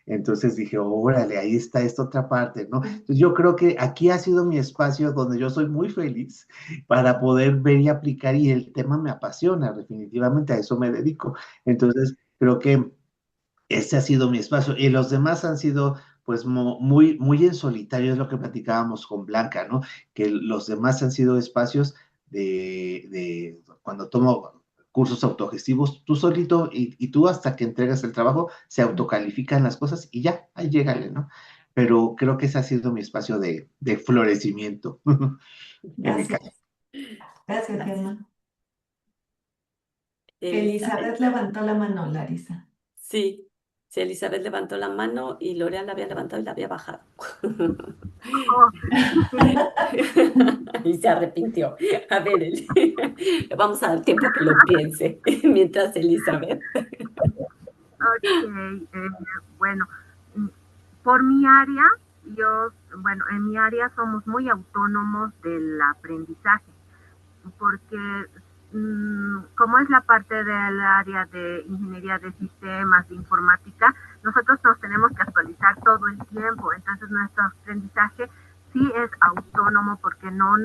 Entonces dije, órale, ahí está esta otra parte, ¿no? Entonces yo creo que aquí ha sido mi espacio donde yo soy muy feliz para poder ver y aplicar y el tema me apasiona, definitivamente a eso me dedico. Entonces creo que este ha sido mi espacio y los demás han sido pues muy, muy en solitario, es lo que platicábamos con Blanca, ¿no? Que los demás han sido espacios de cuando tomo cursos autogestivos, tú solito y tú hasta que entregas el trabajo, se autocalifican las cosas y ya, ahí llégale, ¿no? Pero creo que ese ha sido mi espacio de florecimiento, en mi Gracias, caso. gracias, Gracias. Germán. Elizabeth. Elizabeth levantó la mano, Larisa. Sí, sí, Elizabeth levantó la mano y L'Oreal la había levantado y la había bajado. Oh, Y se arrepintió. A ver, le vamos a dar tiempo que lo piense mientras Elizabeth. ok, bueno, mm, por mi área, bueno, en mi área somos muy autónomos del aprendizaje, porque como es la parte del área de ingeniería de sistemas, de informática, nosotros nos tenemos que actualizar todo el tiempo, entonces nuestro aprendizaje sí es autónomo porque no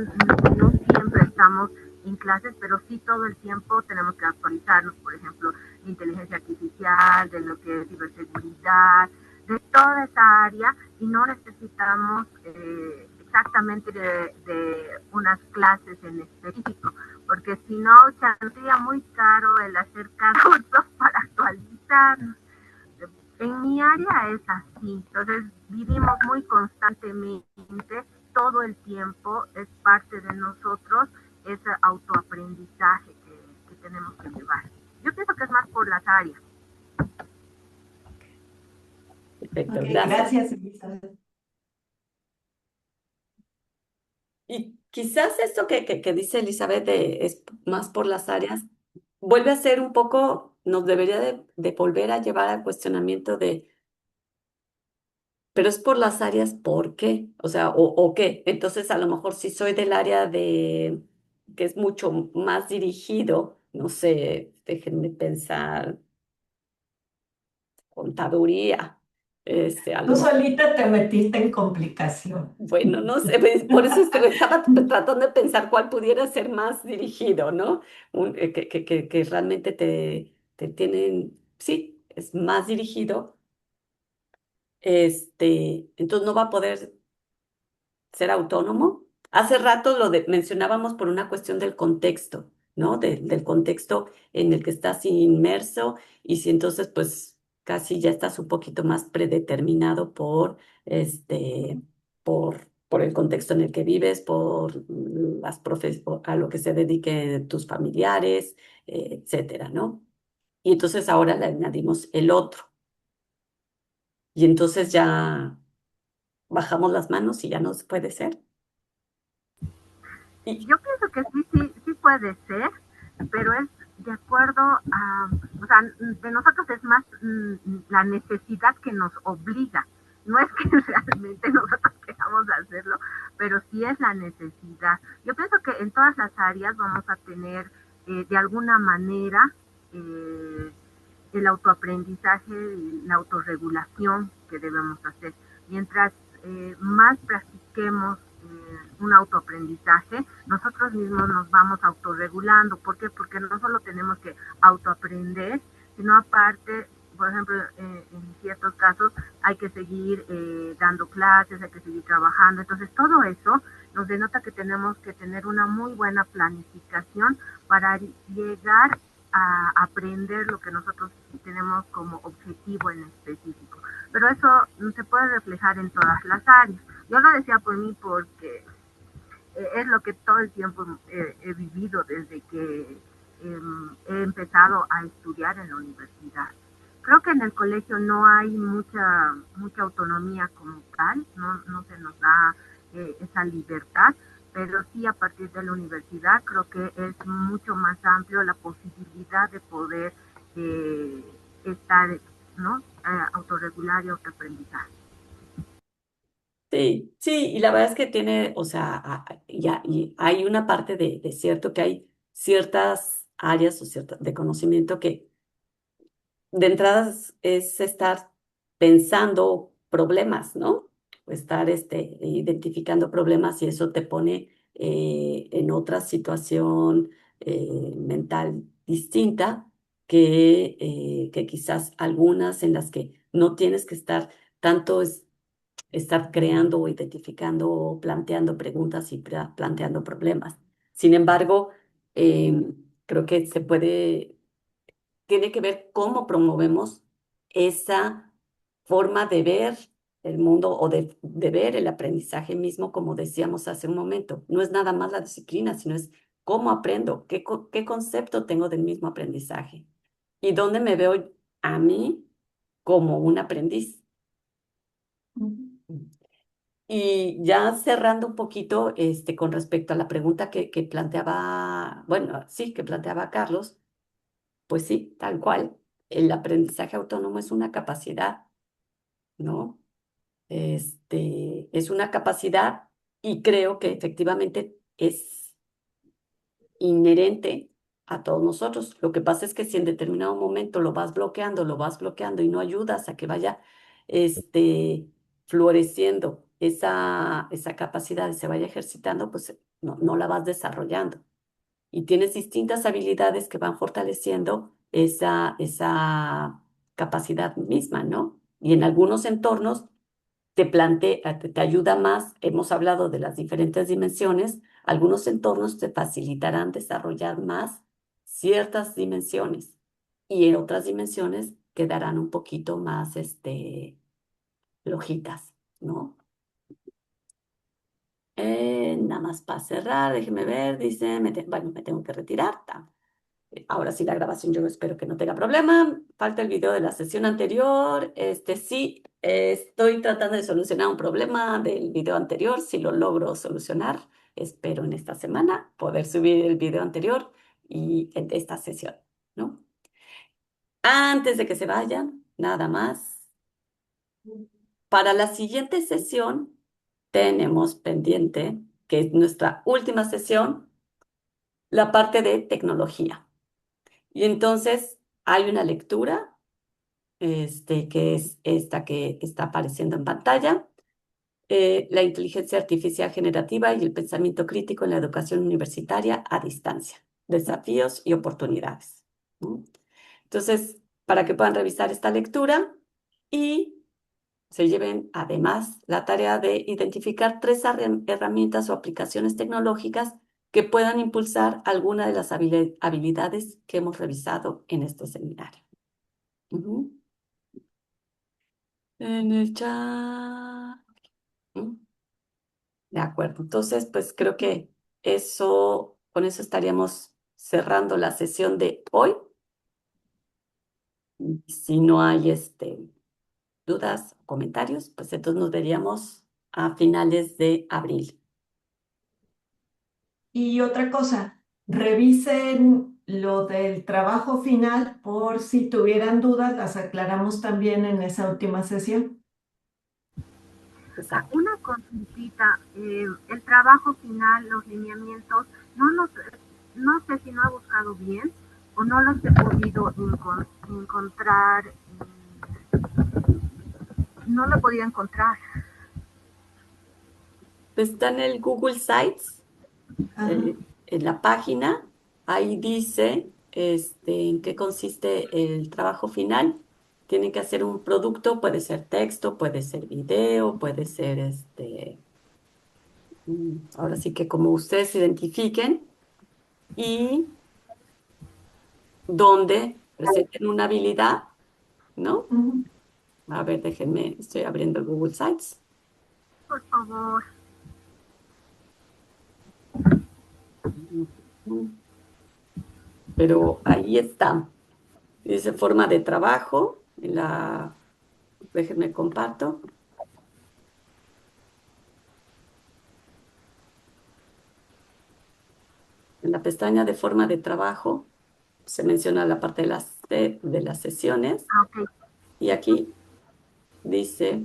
siempre estamos en clases, pero sí todo el tiempo tenemos que actualizarnos, por ejemplo, de inteligencia artificial, de lo que es ciberseguridad, de toda esa área, y no necesitamos exactamente de unas clases en específico, porque si no, saldría muy caro el hacer cursos para actualizarnos. En mi área es así, entonces vivimos muy constantemente, todo el tiempo, es parte de nosotros ese autoaprendizaje que tenemos que llevar. Yo pienso que es más por las áreas. Perfecto, Ok, gracias. gracias, Elizabeth. Y quizás esto que dice Elizabeth es más por las áreas, vuelve a ser un poco, nos debería de volver a llevar al cuestionamiento de, pero es por las áreas, ¿por qué? O sea, o qué. Entonces, a lo mejor si soy del área de, que es mucho más dirigido, no sé, déjenme pensar, contaduría, a Tú lo mejor. solita te metiste en complicación. Bueno, no sé, por eso es que estaba tratando de pensar cuál pudiera ser más dirigido, ¿no? Que realmente te tienen, sí, es más dirigido, entonces no va a poder ser autónomo. Hace rato mencionábamos por una cuestión del contexto, ¿no? Del contexto en el que estás inmerso y si entonces pues casi ya estás un poquito más predeterminado por el contexto en el que vives, por a lo que se dedique tus familiares, etcétera, ¿no? Y entonces ahora le añadimos el otro y entonces ya bajamos las manos y ya no se puede ser. Y Yo pienso que sí puede ser, pero es de acuerdo a, o sea, de nosotros es más la necesidad que nos obliga. No es que realmente nosotros queramos hacerlo, pero sí es la necesidad. Yo pienso que en todas las áreas vamos a tener de alguna manera eh, el autoaprendizaje y la autorregulación que debemos hacer. Mientras más practiquemos un autoaprendizaje, nosotros mismos nos vamos autorregulando. ¿Por qué? Porque no solo tenemos que autoaprender, sino aparte, por ejemplo, en ciertos casos hay que seguir dando clases, hay que seguir trabajando. Entonces, todo eso nos denota que tenemos que tener una muy buena planificación para llegar a aprender lo que nosotros tenemos como objetivo en específico. Pero eso se puede reflejar en todas las áreas. Yo lo decía por mí porque es lo que todo el tiempo he vivido desde que he empezado a estudiar en la universidad. Creo que en el colegio no hay mucha autonomía como tal, no se nos da esa libertad, pero sí a partir de la universidad creo que es mucho más amplio la posibilidad de poder estar, ¿no? Autorregular y autoaprendizaje. Sí, sí, y la verdad es que tiene, o sea, ya, y hay una parte de cierto que hay ciertas áreas o ciertas de conocimiento que de entrada es estar pensando problemas, ¿no? O estar identificando problemas y eso te pone en otra situación mental distinta que quizás algunas en las que no tienes que estar tanto estar creando o identificando o planteando preguntas y planteando problemas. Sin embargo, creo que tiene que ver cómo promovemos esa forma de ver el mundo o de ver el aprendizaje mismo, como decíamos hace un momento. No es nada más la disciplina, sino es cómo aprendo, qué concepto tengo del mismo aprendizaje y dónde me veo a mí como un aprendiz. Y ya cerrando un poquito con respecto a la pregunta que planteaba, bueno, sí, que planteaba Carlos, pues sí, tal cual. El aprendizaje autónomo es una capacidad, ¿no? Es una capacidad y creo que efectivamente es inherente a todos nosotros. Lo que pasa es que si en determinado momento lo vas bloqueando y no ayudas a que vaya floreciendo esa capacidad y se vaya ejercitando, pues no la vas desarrollando. Y tienes distintas habilidades que van fortaleciendo esa capacidad misma, ¿no? Y en algunos entornos te ayuda más, hemos hablado de las diferentes dimensiones, algunos entornos te facilitarán desarrollar más ciertas dimensiones y en otras dimensiones quedarán un poquito más flojitas, ¿no? Nada más para cerrar, déjeme ver, dice, bueno, me tengo que retirar. Ahora sí, la grabación yo espero que no tenga problema. Falta el video de la sesión anterior. Sí, estoy tratando de solucionar un problema del video anterior. Si lo logro solucionar, espero en esta semana poder subir el video anterior y en esta sesión, ¿no? Antes de que se vayan, nada más. Para la siguiente sesión tenemos pendiente, que es nuestra última sesión, la parte de tecnología. Y entonces hay una lectura que es esta que está apareciendo en pantalla, la inteligencia artificial generativa y el pensamiento crítico en la educación universitaria a distancia, desafíos y oportunidades, ¿no? Entonces, para que puedan revisar esta lectura y se lleven además la tarea de identificar 3 herramientas o aplicaciones tecnológicas que puedan impulsar alguna de las habilidades que hemos revisado en este seminario. Ujú. En el chat. ¿Mm? De acuerdo. Entonces, pues creo que con eso estaríamos cerrando la sesión de hoy. Si no hay dudas o comentarios, pues entonces nos veríamos a finales de abril. Y otra cosa, revisen lo del trabajo final por si tuvieran dudas, las aclaramos también en esa última sesión. Exacto. Una consultita, el trabajo final, los lineamientos, no sé si no he buscado bien o no los he podido encontrar, no lo he podido encontrar. Está en el Google Sites, Ajá. en la página, ahí dice en qué consiste el trabajo final. Tienen que hacer un producto, puede ser texto, puede ser video, puede ser ahora sí que como ustedes se identifiquen y donde presenten una habilidad, ¿no? Ujú. A ver, déjenme, estoy abriendo Google Sites. Por favor. Pero ahí está. Dice forma de trabajo. Déjenme comparto. En la pestaña de forma de trabajo se menciona la parte de las sesiones. Ok. Y aquí dice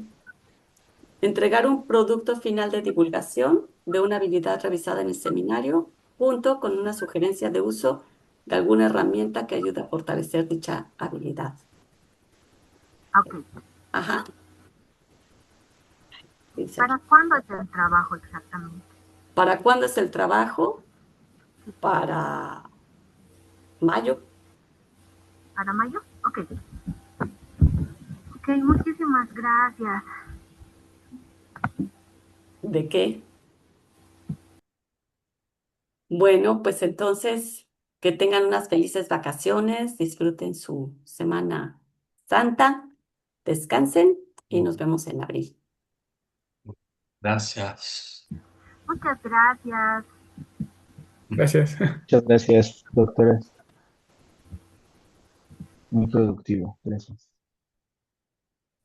entregar un producto final de divulgación de una habilidad revisada en el seminario, junto con una sugerencia de uso de alguna herramienta que ayude a fortalecer dicha habilidad. Ok. Ajá. Dice aquí. ¿Para cuándo es el trabajo exactamente? ¿Para cuándo es el trabajo? Para mayo. ¿Para mayo? Ok. Ok, muchísimas gracias. ¿De qué? Bueno, pues entonces que tengan unas felices vacaciones, disfruten su Semana Santa, descansen y nos vemos en abril. Gracias. Muchas gracias. Gracias. Muchas gracias, doctora. Muy productivo. Gracias.